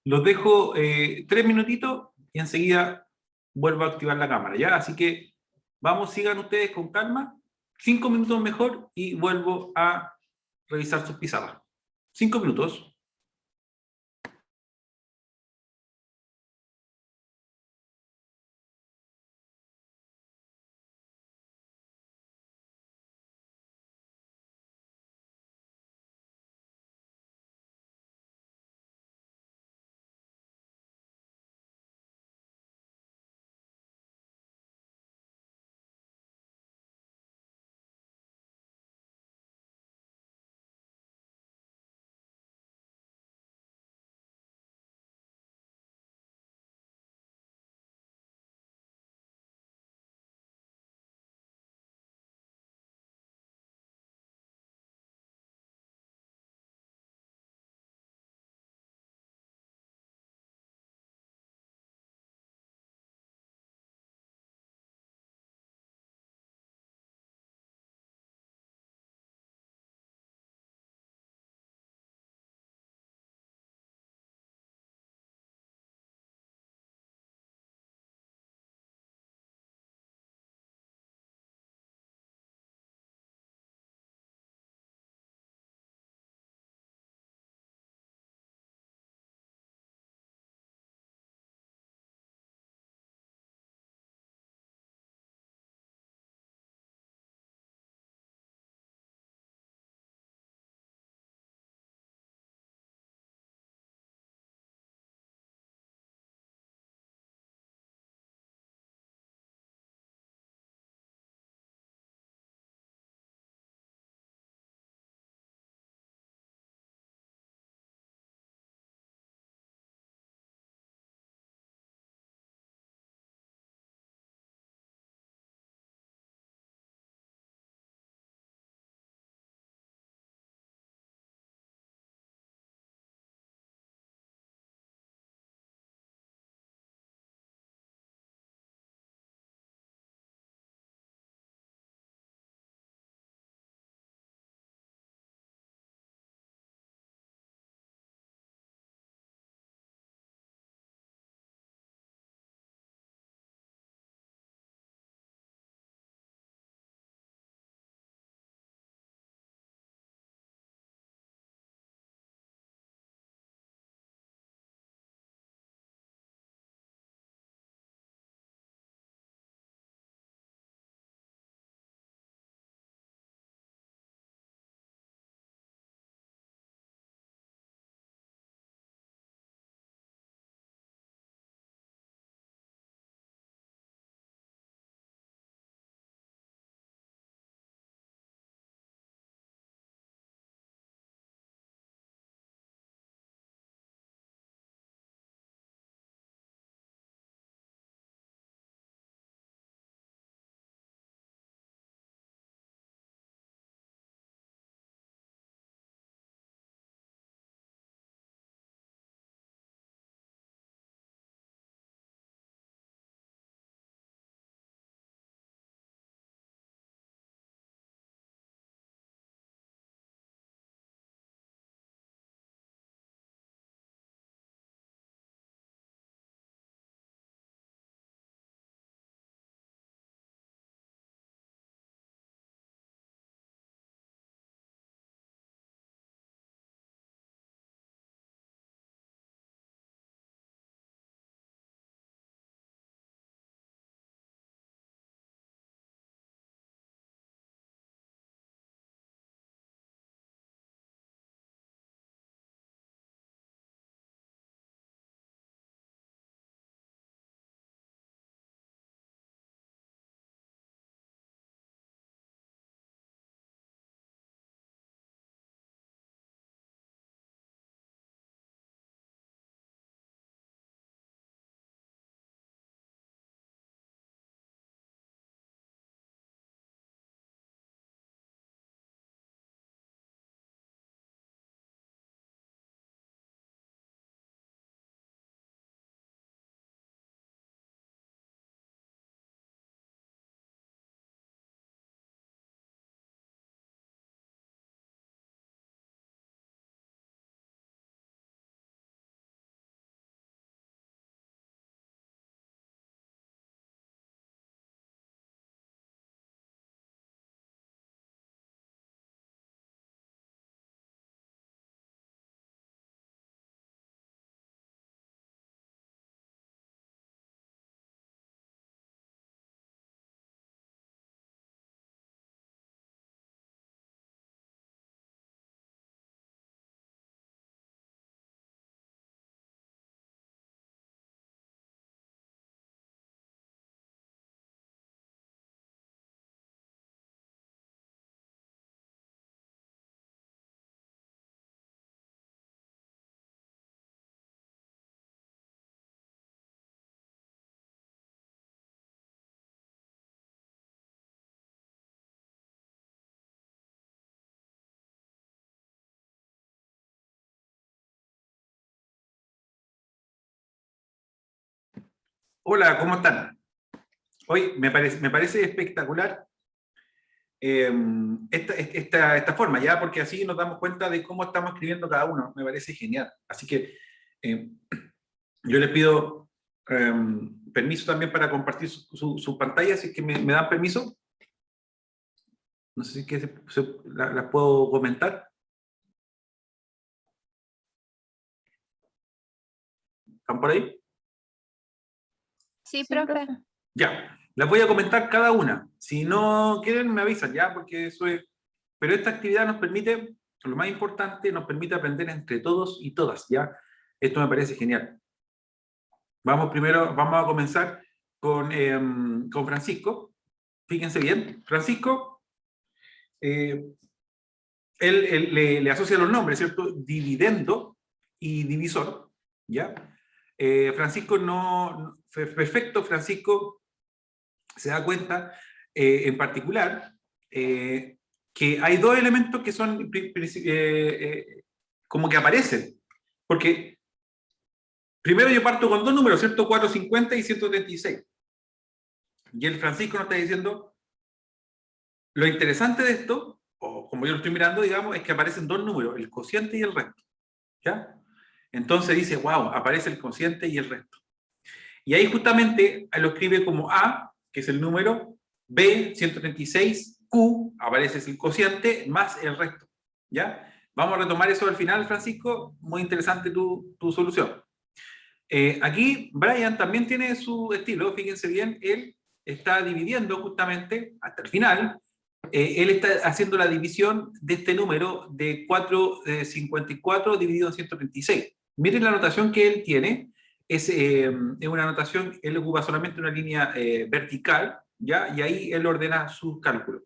A: Los dejo 3 minutitos y enseguida vuelvo a activar la cámara, ¿ya? Así que vamos, sigan ustedes con calma. 5 minutos mejor y vuelvo a revisar sus pizarras. 5 minutos. Hola, ¿cómo están? Hoy me parece espectacular esta forma, ¿ya? Porque así nos damos cuenta de cómo estamos escribiendo cada uno. Me parece genial. Así que eh, yo les pido permiso también para compartir su pantalla, si es que me dan permiso. No sé si es que las puedo comentar. ¿Están por ahí?
D: Sí,
C: Sí,
D: profe.
C: profe.
A: Ya, las voy a comentar cada una. Si no quieren, me avisan ya, porque eso es... Pero esta actividad nos permite, lo más importante, nos permite aprender entre todos y todas, ¿ya? Esto me parece genial. Vamos a comenzar con Francisco. Fíjense bien, Francisco, eh, él le asocia los nombres, ¿cierto? Dividendo y divisor, ¿ya? Francisco perfecto, Francisco se da cuenta en particular que hay dos elementos que son como que aparecen. Porque primero yo parto con dos números, ¿cierto? 450 y 136. Y el Francisco nos está diciendo, lo interesante de esto, o como yo lo estoy mirando, digamos, es que aparecen dos números, el cociente y el resto. ¿Ya? Entonces dice, wow, aparece el cociente y el resto. Y ahí justamente lo escribe como A, que es el número, B, 136, Q, aparece el cociente, más el resto. ¿Ya? Vamos a retomar eso al final, Francisco. Muy interesante tu solución. Aquí Brian también tiene su estilo, fíjense bien, él está dividiendo justamente hasta el final, él está haciendo la división de este número de 454 dividido en 136. Miren la anotación que él tiene, es una anotación, él ocupa solamente una línea vertical, ¿ya? Y ahí él ordena sus cálculos.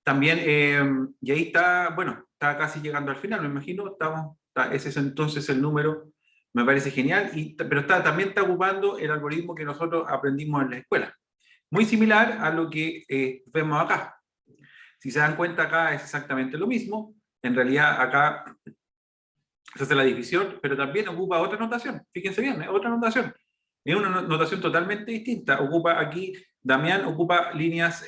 A: También, y ahí está, bueno, está casi llegando al final, me imagino, ese es entonces el número, me parece genial, pero también está ocupando el algoritmo que nosotros aprendimos en la escuela. Muy similar a lo que vemos acá. Si se dan cuenta, acá es exactamente lo mismo. En realidad, acá se hace la división, pero también ocupa otra notación. Fíjense bien, otra notación. Es una notación totalmente distinta. Damián ocupa líneas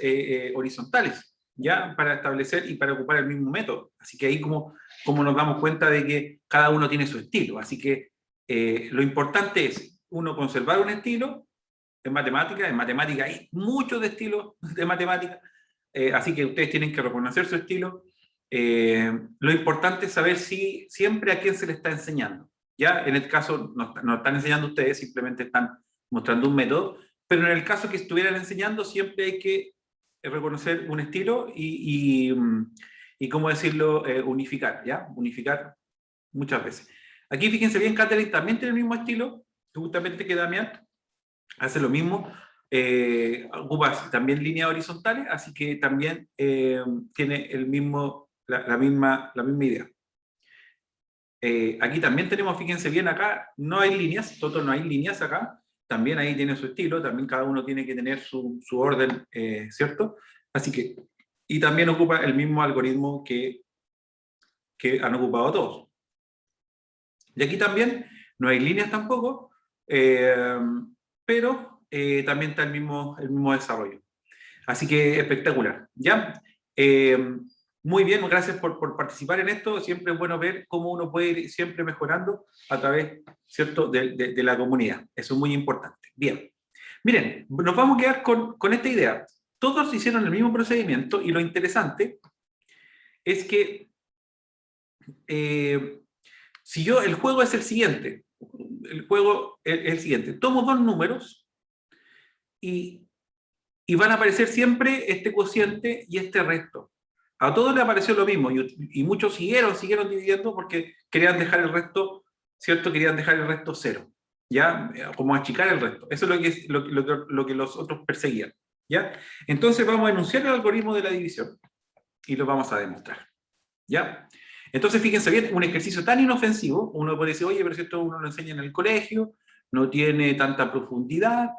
A: horizontales, ¿ya? Para establecer y para ocupar el mismo método. Así que ahí como nos damos cuenta de que cada uno tiene su estilo. Así que lo importante es, uno, conservar un estilo en matemática hay muchos de estilos de matemática, así que ustedes tienen que reconocer su estilo. Lo importante es saber siempre a quién se le está enseñando. Ya, en el caso, no están enseñando ustedes, simplemente están mostrando un método, pero en el caso que estuvieran enseñando, siempre hay que reconocer un estilo y ¿cómo decirlo? Unificar, ¿ya? Unificar muchas veces. Aquí fíjense bien, Catherine también tiene el mismo estilo, justamente que Damián, hace lo mismo, ocupa también líneas horizontales, así que también tiene la misma idea. Aquí también tenemos, fíjense bien acá, no hay líneas, Toto no hay líneas acá, también ahí tiene su estilo, también cada uno tiene que tener su orden, ¿cierto? Así que, y también ocupa el mismo algoritmo que han ocupado todos. Y aquí también no hay líneas tampoco, pero también está el mismo desarrollo. Así que espectacular, ¿ya? Muy bien, gracias por participar en esto. Siempre es bueno ver cómo uno puede ir siempre mejorando a través, ¿cierto?, de la comunidad. Eso es muy importante. Bien. Miren, nos vamos a quedar con esta idea. Todos hicieron el mismo procedimiento y lo interesante es que el juego es el siguiente. El juego es el siguiente. Tomo dos números y van a aparecer siempre este cociente y este resto. A todos les apareció lo mismo y muchos siguieron dividiendo porque querían dejar el resto, ¿cierto? Querían dejar el resto cero, ¿ya? Como achicar el resto. Eso es lo que los otros perseguían, ¿ya? Entonces vamos a enunciar el algoritmo de la división y lo vamos a demostrar, ¿ya? Entonces fíjense bien, un ejercicio tan inofensivo, uno puede decir, oye, pero si esto uno lo enseña en el colegio, no tiene tanta profundidad.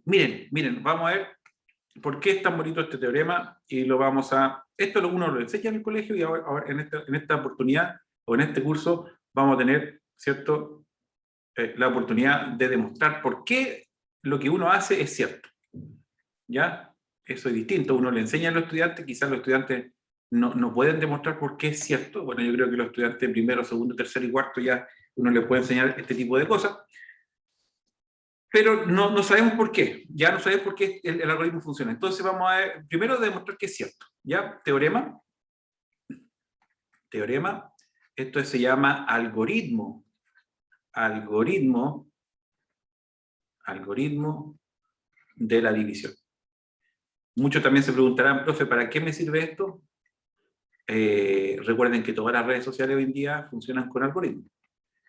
A: Miren, vamos a ver por qué es tan bonito este teorema y esto uno lo enseña en el colegio y ahora en esta oportunidad o en este curso vamos a tener, ¿cierto? la oportunidad de demostrar por qué lo que uno hace es cierto. ¿Ya? Eso es distinto. Uno le enseña a los estudiantes, quizás los estudiantes no pueden demostrar por qué es cierto. Bueno, yo creo que los estudiantes primero, segundo, tercero y cuarto ya uno les puede enseñar este tipo de cosas. Pero no sabemos por qué. Ya no sabemos por qué el algoritmo funciona. Entonces vamos a ver, primero demostrar que es cierto. ¿Ya? Teorema. Teorema. Esto se llama algoritmo. Algoritmo de la división. Muchos también se preguntarán, profe, ¿para qué me sirve esto? Recuerden que todas las redes sociales hoy en día funcionan con algoritmos.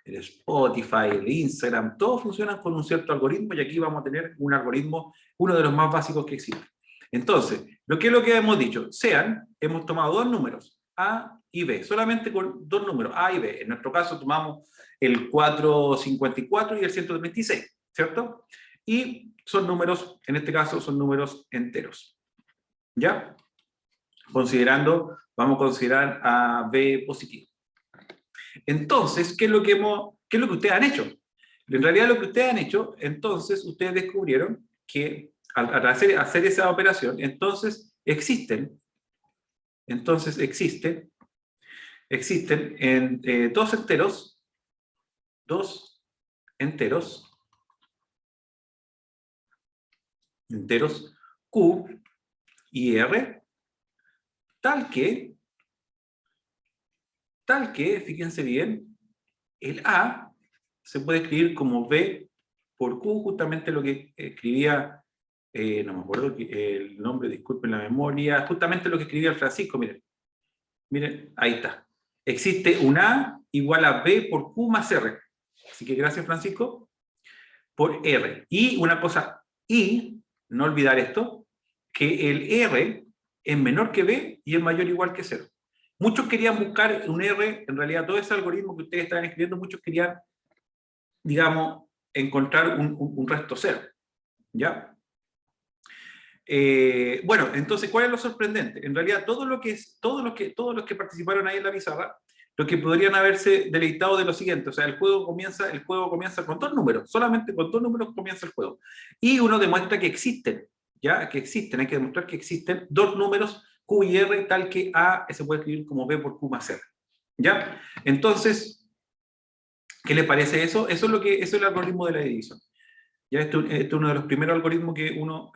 A: El Spotify, el Instagram, todos funcionan con un cierto algoritmo y aquí vamos a tener un algoritmo, uno de los más básicos que existe. Entonces, ¿qué es lo que hemos dicho? Hemos tomado dos números, A y B, solamente con dos números, A y B. En nuestro caso tomamos el 454 y el 136, ¿cierto? Y son números, en este caso son números enteros. ¿Ya? Vamos a considerar a B positivo. Entonces, ¿qué es lo que ustedes han hecho? En realidad lo que ustedes han hecho, entonces ustedes descubrieron que al hacer esa operación, entonces existen en dos enteros, Q y R, tal que, fíjense bien, el A se puede escribir como B por Q, justamente lo que escribía, no me acuerdo el nombre, disculpen la memoria, justamente lo que escribía el Francisco, miren, ahí está. Existe un A igual a B por Q más R. Así que gracias, Francisco, por R. Y una cosa, no olvidar esto, que el R es menor que B y es mayor o igual que 0. Muchos querían buscar un R, en realidad todo ese algoritmo que ustedes estaban escribiendo, muchos querían, digamos, encontrar un resto 0. ¿Ya? Bueno, entonces, ¿cuál es lo sorprendente? En realidad, todos los que participaron ahí en la pizarra, los que podrían haberse deleitado de lo siguiente, o sea, el juego comienza con dos números, solamente con dos números comienza el juego. Y uno demuestra que existen, ¿ya? Hay que demostrar que existen dos números Q y R, tal que A se puede escribir como B por Q más R. ¿Ya? Entonces, ¿qué les parece eso? Eso es el algoritmo de la división. Ya este es uno de los primeros algoritmos que uno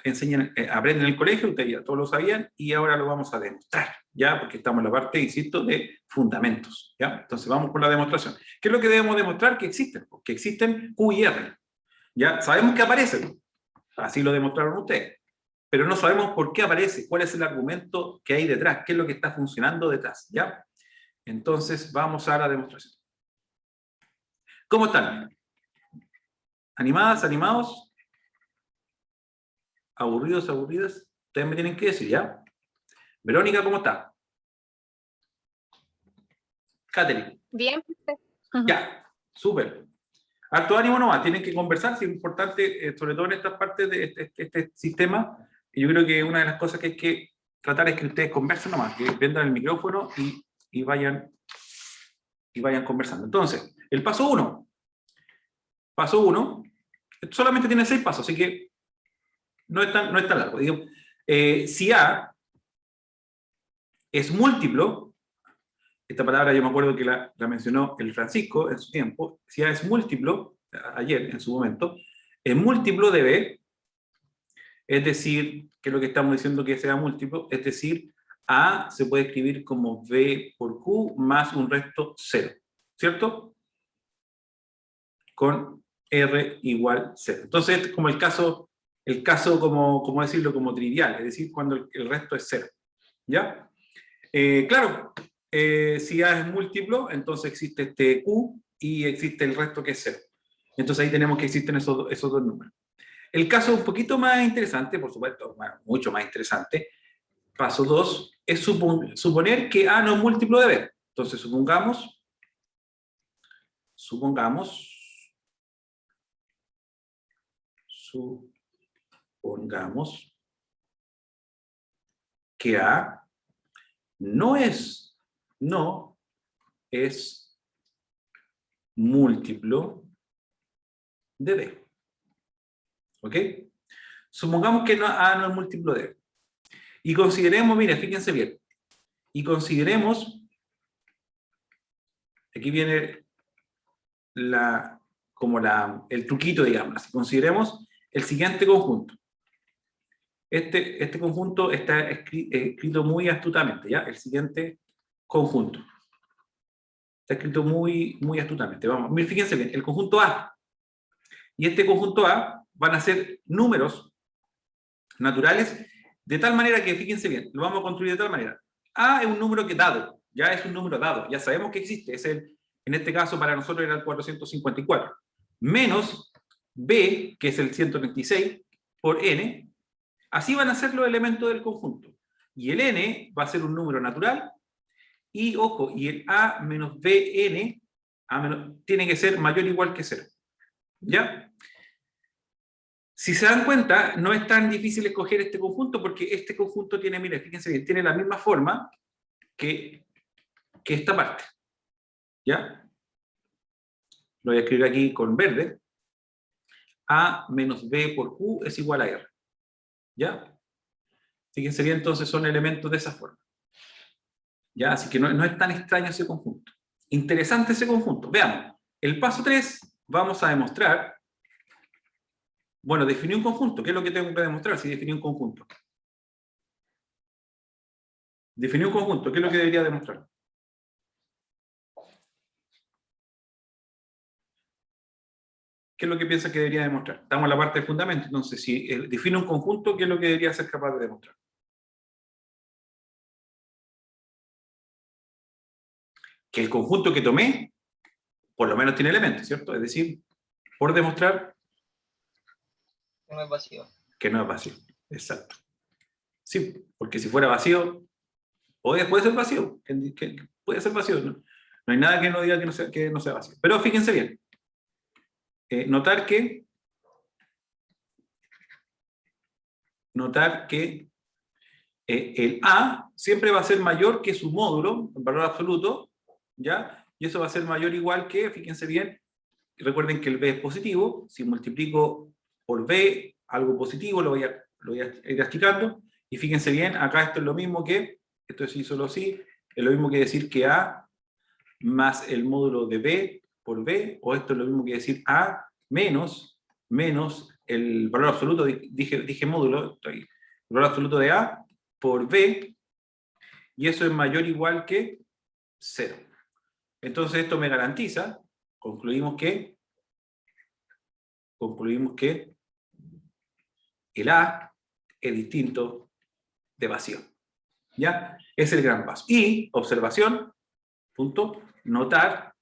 A: aprende en el colegio, ustedes ya todos lo sabían, y ahora lo vamos a demostrar, ¿ya? Porque estamos en la parte, insisto, de fundamentos, ¿ya? Entonces vamos con la demostración. ¿Qué es lo que debemos demostrar? Que existen, porque existen Q y R, ¿ya? Sabemos que aparecen, así lo demostraron ustedes, pero no sabemos por qué aparece, cuál es el argumento que hay detrás, qué es lo que está funcionando detrás, ¿ya? Entonces vamos a la demostración. ¿Cómo están? ¿Animadas, animados? ¿Aburridos, aburridas? Ustedes me tienen que decir, ¿ya? Verónica, ¿cómo está? Catherine.
C: Bien.
A: Ya, súper. Harto ánimo nomás, tienen que conversar, si es importante, sobre todo en estas partes de este sistema, y yo creo que una de las cosas que hay que tratar es que ustedes conversen nomás, que prendan el micrófono y vayan conversando. Entonces, el paso 1. Paso 1, solamente tiene 6 pasos, así que no es tan largo. Digamos, si A es múltiplo, esta palabra yo me acuerdo que la mencionó el Francisco en su tiempo, si A es múltiplo, ayer en su momento, es múltiplo de B, es decir, que es lo que estamos diciendo que sea múltiplo, es decir, A se puede escribir como B por Q más un resto 0, ¿cierto? Con R igual 0. Entonces, este es como el caso como decirlo, como trivial, es decir, cuando el resto es 0. ¿Ya? Claro, si A es múltiplo, entonces existe este Q y existe el resto que es 0. Entonces ahí tenemos que existen esos dos números. El caso un poquito más interesante, por supuesto, mucho más interesante, paso 2, es suponer que A no es múltiplo de B. Entonces supongamos que A no es múltiplo de B. ¿Ok? Supongamos que A no es múltiplo de B. Y consideremos, mire, fíjense bien, y consideremos, aquí viene el truquito, digamos, consideremos el siguiente conjunto. Este conjunto está escrito muy astutamente, ¿ya? El siguiente conjunto. Está escrito muy, muy astutamente. Vamos, miren, fíjense bien, el conjunto A y este conjunto A van a ser números naturales de tal manera que, fíjense bien, lo vamos a construir de tal manera. A es un número que dado, ya es un número dado, ya sabemos que existe, en este caso para nosotros era el 454, menos B, que es el 126, por N, así van a ser los elementos del conjunto. Y el N va a ser un número natural, y ojo, y el A menos BN tiene que ser mayor o igual que 0. ¿Ya? Si se dan cuenta, no es tan difícil escoger este conjunto porque este conjunto tiene, mire, fíjense bien, tiene la misma forma que esta parte. ¿Ya? Lo voy a escribir aquí con verde. A menos B por Q es igual a R. ¿Ya? Fíjense bien, entonces son elementos de esa forma. ¿Ya? Así que no es tan extraño ese conjunto. Interesante ese conjunto. Veamos. El paso 3, vamos a demostrar. Bueno, definí un conjunto. ¿Qué es lo que tengo que demostrar si definí un conjunto? Definí un conjunto. ¿Qué es lo que debería demostrar? ¿Qué es lo que piensa que debería demostrar? Estamos en la parte de fundamento. Entonces, si define un conjunto, ¿qué es lo que debería ser capaz de demostrar? Que el conjunto que tomé, por lo menos tiene elementos, ¿cierto? Es decir, por demostrar
B: Que no es vacío.
A: que no es vacío. Exacto. Sí, porque si fuera vacío, puede ser vacío. Puede ser vacío. No hay nada que no diga que no sea vacío. Pero fíjense bien. Notar que el A siempre va a ser mayor que su módulo, en valor absoluto, ¿ya? Y eso va a ser mayor o igual que, fíjense bien, recuerden que el B es positivo, si multiplico por B algo positivo, lo voy a ir explicando, y fíjense bien, acá esto es lo mismo que, esto es solo sí, es lo mismo que decir que A más el módulo de B por B, o esto es lo mismo que decir A menos el valor absoluto, dije módulo, el valor absoluto de A por B, y eso es mayor o igual que 0. Entonces esto me garantiza, concluimos que el A es distinto de vacío. ¿Ya? Es el gran paso. Y, observación, punto, notar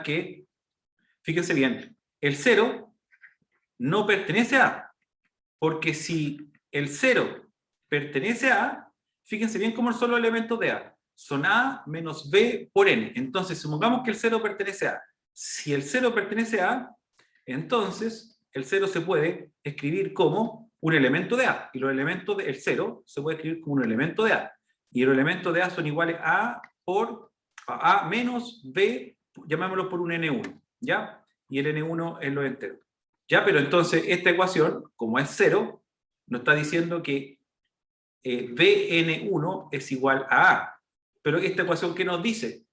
A: que, fíjense bien, el 0 no pertenece a A, porque si el 0 pertenece a A, fíjense bien cómo son los elementos de A. Son A menos B por N. Entonces, supongamos que el 0 pertenece a A. Si el 0 pertenece a A, entonces el 0 se puede escribir como un elemento de A. Y los elementos del 0 se puede escribir como un elemento de A. Y los elementos de A son iguales a A menos B, llamémoslo por un N1. ¿Ya? Y el N1 es lo entero. ¿Ya? Pero entonces esta ecuación, como es 0, nos está diciendo que Bn1 es igual a A. Pero esta ecuación, ¿qué nos dice?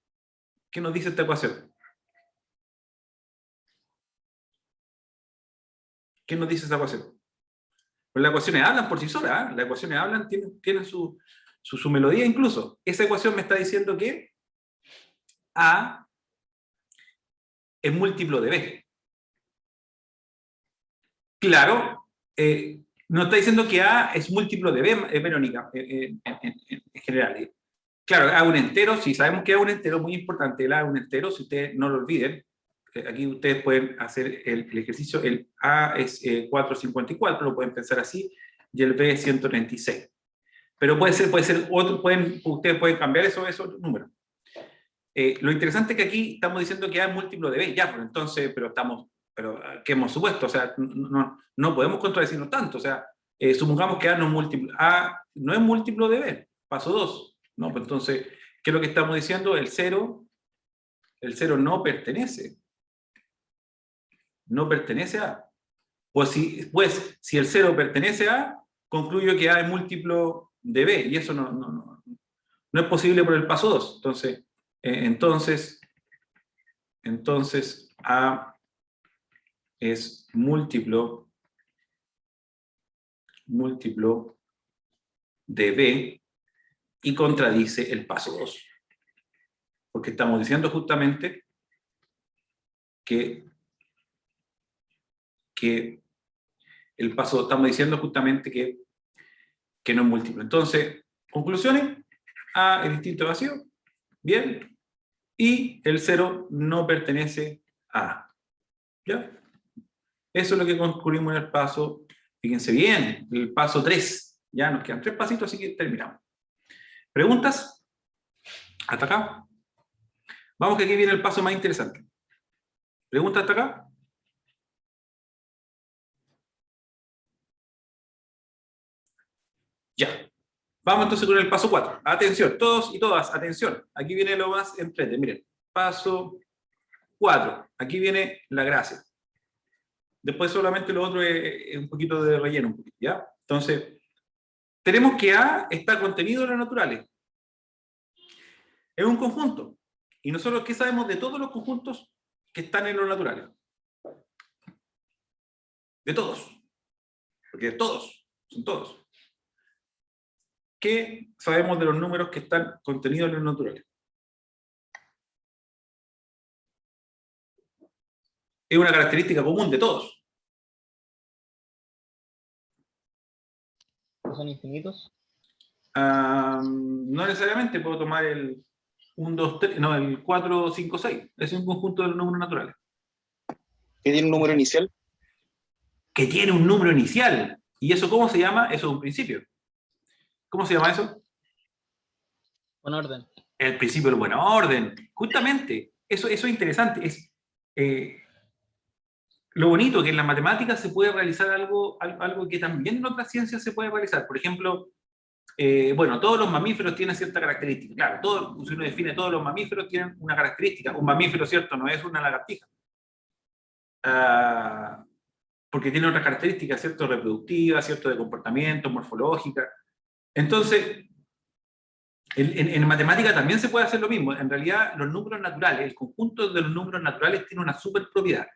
A: ¿Qué nos dice esta ecuación? ¿Qué nos dice esta ecuación? Pues las ecuaciones hablan por sí solas, ¿eh? Las ecuaciones hablan, tienen su melodía incluso. Esa ecuación me está diciendo que A es múltiplo de B. Claro, nos está diciendo que A es múltiplo de B, Verónica, en general. Claro, A un entero, si sabemos que A un entero, muy importante, el A es un entero, si ustedes no lo olviden, aquí ustedes pueden hacer el ejercicio, el A es 454, lo pueden pensar así, y el B es 136. Pero puede ser otro, ustedes pueden cambiar esos números. Lo interesante es que aquí estamos diciendo que A es múltiplo de B, ya, pues entonces, pero ¿qué hemos supuesto? O sea, no podemos contradecirnos tanto, o sea, supongamos que A no es múltiplo de B, paso 2. No, pues entonces, ¿qué es lo que estamos diciendo? El 0 no pertenece no pertenece a A. Pues si el 0 pertenece a A, concluyo que A es múltiplo de B, y eso no es posible por el paso 2. Entonces A es múltiplo de B y contradice el paso 2. Porque estamos diciendo justamente que estamos diciendo justamente que no es múltiplo. Entonces, conclusiones: A es distinto de vacío, bien, y el 0 no pertenece a A. ¿Ya? Eso es lo que concluimos en el paso, fíjense bien, el paso 3. Ya nos quedan 3 pasitos, así que terminamos. ¿Preguntas? ¿Hasta acá? Vamos, que aquí viene el paso más interesante. ¿Preguntas hasta acá? Ya. Vamos entonces con el paso 4. Atención, todos y todas, atención. Aquí viene lo más enfrente. Miren, paso 4. Aquí viene la gracia. Después solamente lo otro es un poquito de relleno, ¿ya? Entonces, tenemos que A está contenido en los naturales. Es un conjunto. ¿Y nosotros qué sabemos de todos los conjuntos que están en los naturales? De todos. Porque todos, son todos. ¿Qué sabemos de los números que están contenidos en los naturales? Es una característica común de todos.
B: ¿Son infinitos?
A: No necesariamente puedo tomar el 1, 2, 3, no, el 4, 5, 6. Es un conjunto de los números naturales.
D: ¿Que tiene un número inicial?
A: Que tiene un número inicial. ¿Y eso cómo se llama? Eso es un principio. ¿Cómo se llama eso?
B: Buen orden.
A: El principio del buen orden. Justamente, eso es interesante. Es lo bonito que en la matemática se puede realizar algo que también en otras ciencias se puede realizar. Por ejemplo, bueno, todos los mamíferos tienen cierta característica. Claro, si uno define todos los mamíferos tienen una característica. Un mamífero, ¿cierto? No es una lagartija. Porque tiene otras características, ¿cierto? Reproductivas, ¿cierto? De comportamiento, morfológica. Entonces, en matemática también se puede hacer lo mismo. En realidad, los números naturales, el conjunto de los números naturales tiene una super propiedad.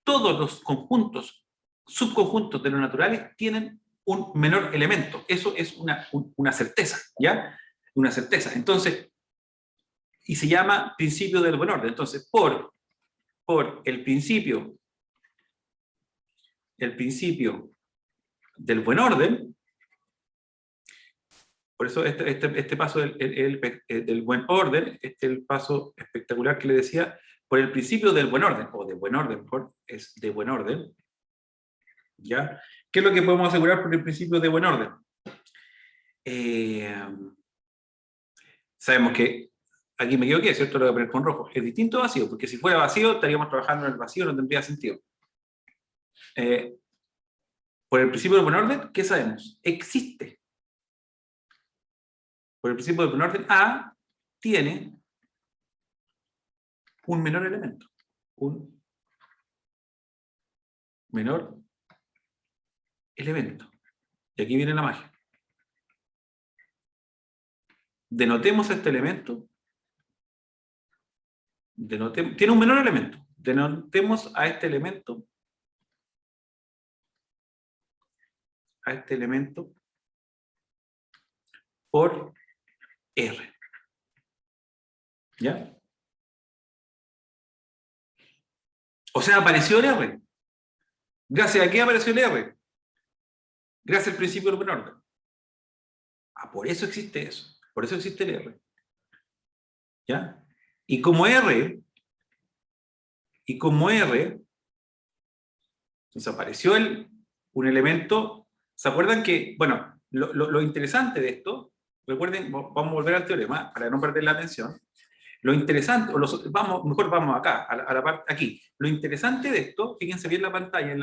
A: Todos los conjuntos, subconjuntos de los naturales tienen un menor elemento. Eso es una certeza, ¿ya? Una certeza. Entonces, y se llama principio del buen orden. Entonces, por el principio del buen orden, por eso este paso del buen orden, es el paso espectacular que le decía, por el principio del buen orden, o de buen orden, mejor, es de buen orden, ¿ya? ¿Qué es lo que podemos asegurar por el principio de buen orden? Sabemos que, aquí me equivoqué, ¿cierto? Lo voy a poner con rojo, es distinto a vacío, porque si fuera vacío, estaríamos trabajando en el vacío, no tendría sentido. Por el principio del buen orden, ¿qué sabemos? Existe. Por el principio del buen orden, A tiene un menor elemento. Un menor elemento. Y aquí viene la magia. Denotemos este elemento. Tiene un menor elemento. Denotemos a este elemento. Por R. ¿Ya? O sea, apareció el R. ¿Gracias a qué apareció el R? Gracias al principio del buen orden. Por eso existe eso. Por eso existe el R. ¿Ya? Y como R, entonces apareció un elemento. ¿Se acuerdan que, bueno, lo interesante de esto, recuerden, vamos a volver al teorema para no perder la atención. Lo interesante, mejor vamos acá, a la parte, aquí. Lo interesante de esto, fíjense bien la pantalla, en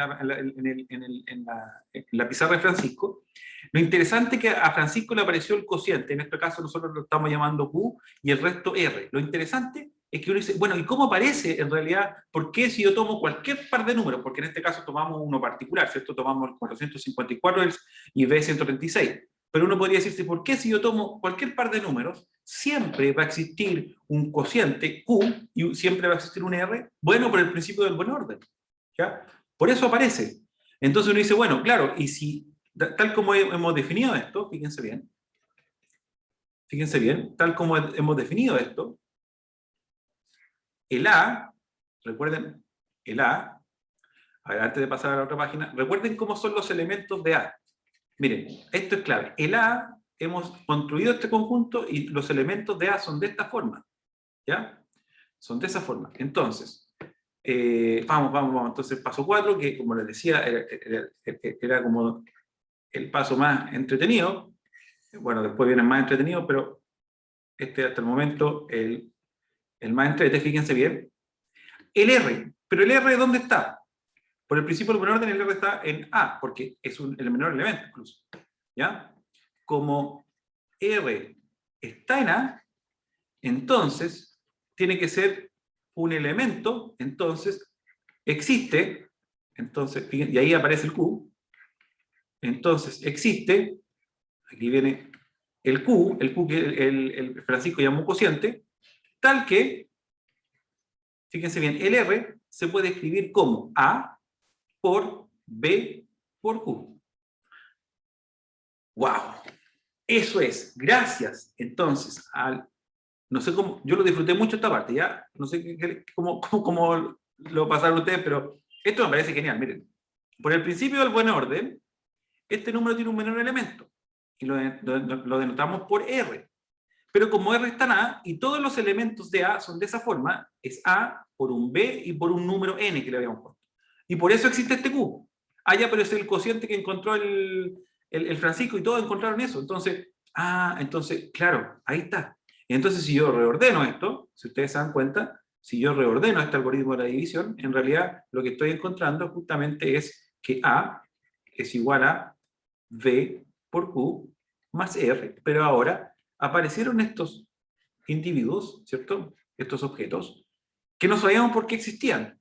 A: la pizarra de Francisco. Lo interesante es que a Francisco le apareció el cociente, en este caso nosotros lo estamos llamando Q y el resto R. Lo interesante es que uno dice, bueno, ¿y cómo aparece en realidad? ¿Por qué si yo tomo cualquier par de números? Porque en este caso tomamos uno particular, ¿cierto? Tomamos el 454 y B136. Pero uno podría decirse, ¿por qué si yo tomo cualquier par de números, siempre va a existir un cociente Q y siempre va a existir un R? Bueno, por el principio del buen orden, ¿ya? Por eso aparece. Entonces uno dice, bueno, claro, y si, tal como hemos definido esto, fíjense bien, tal como hemos definido esto, el A, recuerden, el A, a ver, antes de pasar a la otra página, recuerden cómo son los elementos de A. Miren, esto es clave. El A, hemos construido este conjunto y los elementos de A son de esta forma, ¿ya? Son de esa forma. Entonces, vamos. Entonces, paso 4, que como les decía, era como el paso más entretenido. Bueno, después viene el más entretenido, pero este hasta el momento el más entretenido, fíjense bien. El R, pero el R ¿dónde está? Por el principio del buen orden, el R está en A, porque es el menor elemento incluso, ¿ya? Como R está en A, entonces tiene que ser un elemento, entonces existe, entonces, y ahí aparece el Q, entonces existe, aquí viene el Q que el Francisco llamó cociente, tal que, fíjense bien, el R se puede escribir como A por B por Q. ¡Wow! Eso es, gracias entonces al, no sé cómo, yo lo disfruté mucho esta parte, ya, no sé cómo lo pasaron ustedes, pero esto me parece genial, miren. Por el principio del buen orden, este número tiene un menor elemento, y lo denotamos por R. Pero como R está en A, y todos los elementos de A son de esa forma, es A por un B y por un número N que le habíamos puesto. Y por eso existe este Q. Ah, ya, pero es el cociente que encontró el Francisco y todos encontraron eso. Entonces, entonces, claro, ahí está. Entonces, si yo reordeno esto, si ustedes se dan cuenta, si yo reordeno este algoritmo de la división, en realidad lo que estoy encontrando justamente es que A es igual a V por Q más R, pero ahora aparecieron estos individuos, ¿cierto? Estos objetos, que no sabíamos por qué existían.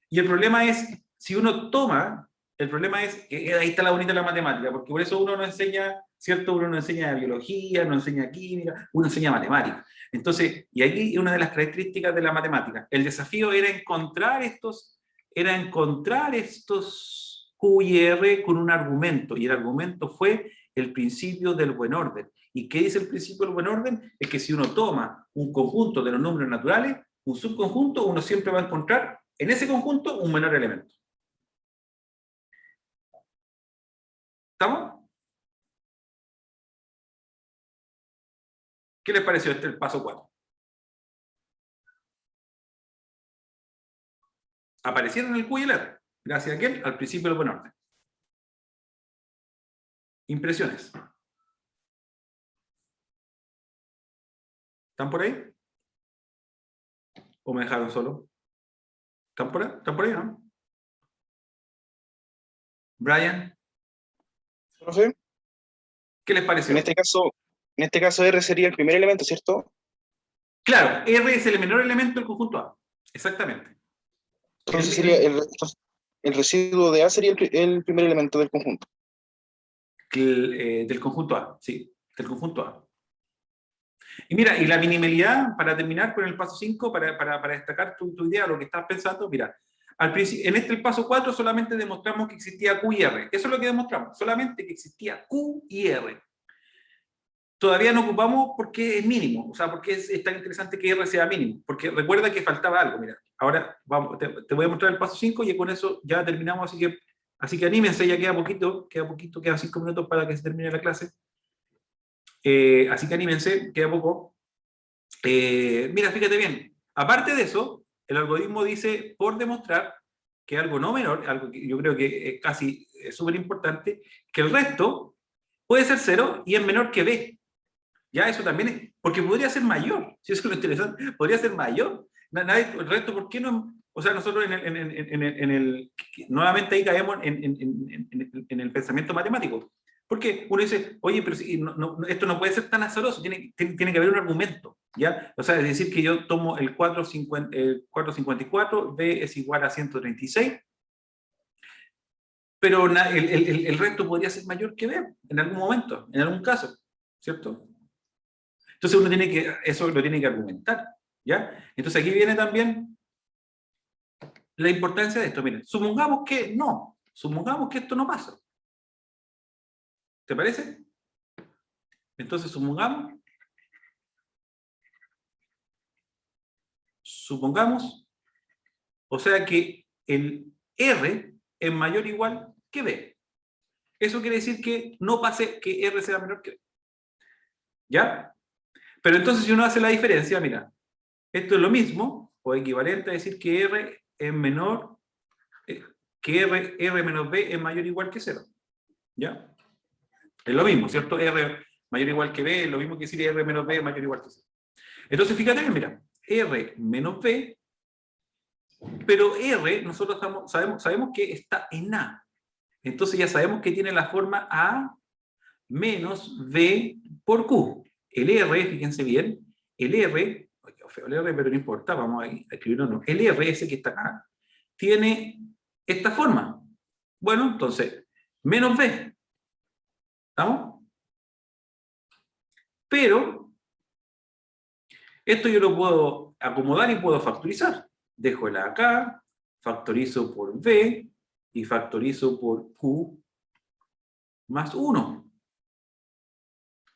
A: Y el problema es, si uno toma, el problema es, ahí está la bonita de la matemática, porque por eso uno no enseña, ¿cierto? Uno no enseña biología, no enseña química, uno enseña matemática. Entonces, y aquí una de las características de la matemática, el desafío era encontrar estos Q y R con un argumento, y el argumento fue el principio del buen orden. ¿Y qué dice el principio del buen orden? Es que si uno toma un conjunto de los números naturales, un subconjunto, uno siempre va a encontrar en ese conjunto un menor elemento. ¿Estamos? ¿Qué les pareció el paso 4? Aparecieron el Q y el R. Gracias a quién? Al principio del buen orden. Impresiones. ¿Están por ahí? ¿O me dejaron solo? ¿Están por ahí? ¿Están por ahí, no? Brian,
D: Profe,
A: ¿qué les pareció?
D: en este caso R sería el primer elemento, ¿cierto?
A: Claro, R es el menor elemento del conjunto A. Exactamente.
D: Entonces sería el residuo de A sería el primer elemento del conjunto.
A: Del conjunto A, sí, del conjunto A. Y mira, y la minimalidad, para terminar con el paso 5, para destacar tu idea, lo que estás pensando, mira, en el paso 4 solamente demostramos que existía Q y R. Eso es lo que demostramos, solamente que existía Q y R. Todavía no ocupamos porque es mínimo, o sea, porque es tan interesante que R sea mínimo, porque recuerda que faltaba algo, mira, ahora vamos, te voy a mostrar el paso 5 y con eso ya terminamos, así que anímense, ya quedan 5 minutos para que se termine la clase. Así que anímense, queda poco. Mira, fíjate bien, aparte de eso, el algoritmo dice, por demostrar que algo no menor, algo que yo creo que es casi súper importante, que el resto puede ser 0 y es menor que B. Ya eso también es, porque podría ser mayor, si eso es lo interesante, podría ser mayor. El resto, ¿por qué no? O sea, nosotros nuevamente ahí caemos en el pensamiento matemático. Porque uno dice, oye, pero si, esto no puede ser tan azaroso, tiene que haber un argumento, ¿Ya? O sea, es decir, que yo tomo el 454, B es igual a 136, pero el resto podría ser mayor que B en algún momento, en algún caso, ¿cierto? Entonces uno tiene que, eso lo tiene que argumentar, ¿ya? Entonces aquí viene también la importancia de esto. Miren, supongamos que esto no pasa. ¿Te parece? Entonces supongamos, o sea que el R es mayor o igual que B. Eso quiere decir que no pase que R sea menor que B. ¿Ya? Pero entonces si uno hace la diferencia, mira, esto es lo mismo, o equivalente a decir que R es menor, que R menos B es mayor o igual que 0. ¿Ya? Es lo mismo, ¿cierto? R mayor o igual que B es lo mismo que decir R menos B es mayor o igual que 0. Entonces fíjate que, mira, R menos B, pero R, nosotros sabemos que está en A. Entonces ya sabemos que tiene la forma A menos B por Q. El R, fíjense bien, el R, feo el R, pero no importa, vamos a escribirlo, no. El R, ese que está acá, tiene esta forma. Bueno, entonces, menos B. ¿Estamos? Pero, esto yo lo puedo acomodar y puedo factorizar. Dejo el A acá, factorizo por B y factorizo por Q más 1.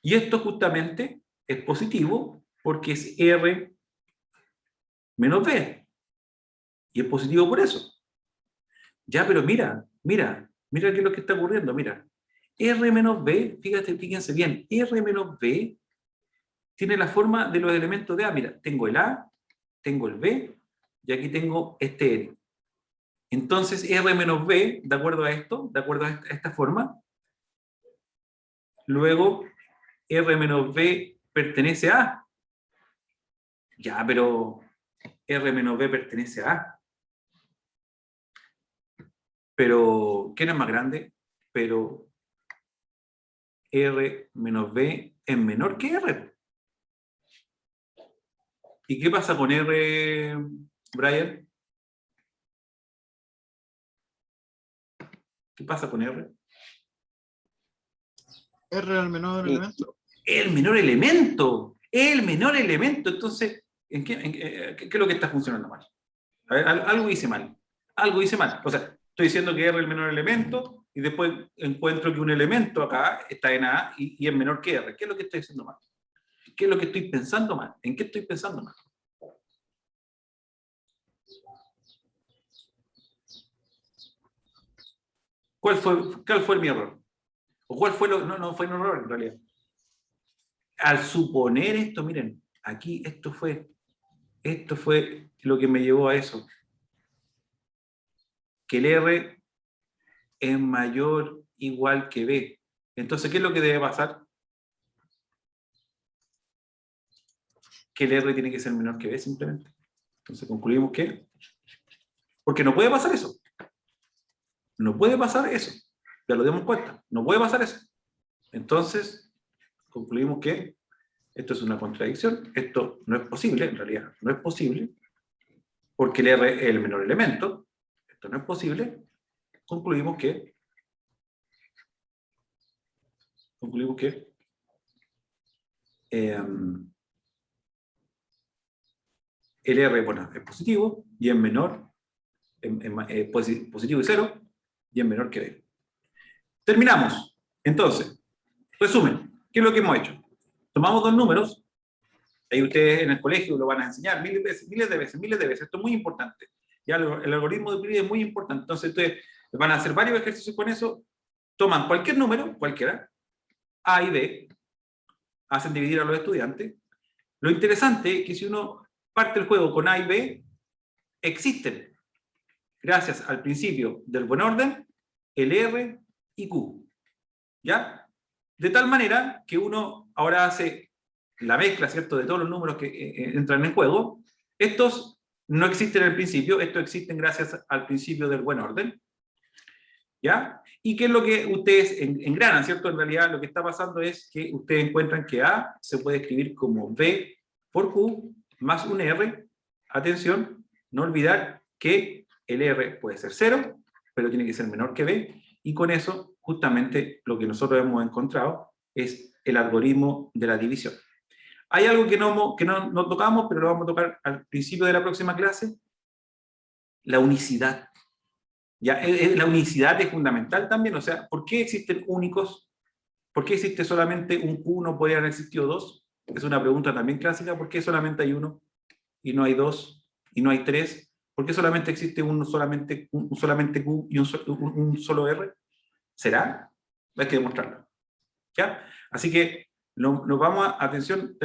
A: Y esto justamente es positivo porque es R menos B. Y es positivo por eso. Ya, pero mira qué es lo que está ocurriendo, mira. R menos B, fíjense bien, R menos B tiene la forma de los elementos de A. Mira, tengo el A, tengo el B, y aquí tengo este N. Entonces, R menos B, de acuerdo a esto, de acuerdo a esta forma, luego R menos B pertenece a A. Ya, pero R menos B pertenece a A. Pero, ¿quién es más grande? Pero R menos B es menor que R. ¿Y qué pasa con R, Brian? ¿Qué pasa con R?
E: R es el menor elemento.
A: El menor elemento. El menor elemento. Entonces, ¿qué es lo que está funcionando mal? A ver, algo hice mal. Algo hice mal. O sea, estoy diciendo que R es el menor elemento y después encuentro que un elemento acá está en A y es menor que R. ¿Qué es lo que estoy haciendo mal? ¿Qué es lo que estoy pensando mal? ¿En qué estoy pensando mal? ¿Cuál fue mi error? ¿O cuál fue no fue un error en realidad? Al suponer esto, miren, aquí esto fue lo que me llevó a eso. Que el R es mayor o igual que B. Entonces, ¿qué es lo que debe pasar? Que el R tiene que ser menor que B simplemente. Entonces concluimos que... Porque no puede pasar eso. No puede pasar eso. Ya lo demos cuenta. No puede pasar eso. Entonces, concluimos que esto es una contradicción. Esto no es posible, en realidad. No es posible. Porque el R es el menor elemento. Esto no es posible. Concluimos que el R, bueno, es positivo y es menor, positivo y 0, y es menor que B. Terminamos. Entonces, resumen, ¿qué es lo que hemos hecho? Tomamos dos números, ahí ustedes en el colegio lo van a enseñar miles de veces, esto es muy importante. Ya el algoritmo de Euclides es muy importante, entonces ustedes van a hacer varios ejercicios con eso, toman cualquier número, cualquiera, A y B, hacen dividir a los estudiantes. Lo interesante es que si uno parte el juego con A y B, existen, gracias al principio del buen orden, el R y Q. ¿Ya? De tal manera que uno ahora hace la mezcla, ¿cierto?, de todos los números que entran en juego. Estos no existen al principio, estos existen gracias al principio del buen orden. ¿Ya? ¿Y qué es lo que ustedes engranan, ¿cierto? En realidad lo que está pasando es que ustedes encuentran que A se puede escribir como B for Q más un R. Atención, no olvidar que el R puede ser 0, pero tiene que ser menor que B, y con eso justamente lo que nosotros hemos encontrado es el algoritmo de la división. Hay algo que no tocamos, pero lo vamos a tocar al principio de la próxima clase: la unicidad. ¿Ya? La unicidad es fundamental también, o sea, ¿por qué existen únicos? ¿Por qué existe solamente un Q, no podrían haber existido dos? Es una pregunta también clásica. ¿Por qué solamente hay uno y no hay dos y no hay tres? ¿Por qué solamente existe solamente Q y un solo R? ¿Será? Hay que demostrarlo. ¿Ya? Así que nos vamos, atención,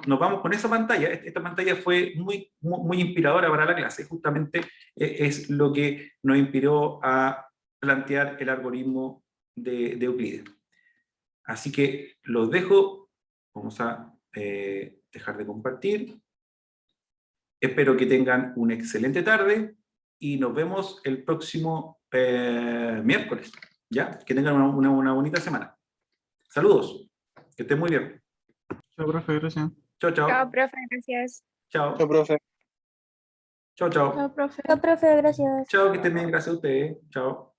A: nos vamos con esa pantalla. Esta pantalla fue muy inspiradora para la clase. Justamente es lo que nos inspiró a plantear el algoritmo de Euclides. Así que los dejo. Vamos a dejar de compartir. Espero que tengan una excelente tarde y nos vemos el próximo miércoles. ¿Ya? Que tengan una bonita semana. Saludos. Que estén muy bien.
E: Chao, profe, gracias.
A: Chao, chao.
F: Chao, profe, gracias.
A: Chao.
D: Chao, profe.
A: Chao, chao.
C: Chao, profe.
F: Chao, profe, gracias.
A: Chao, que estén bien. Gracias a ustedes. Chao.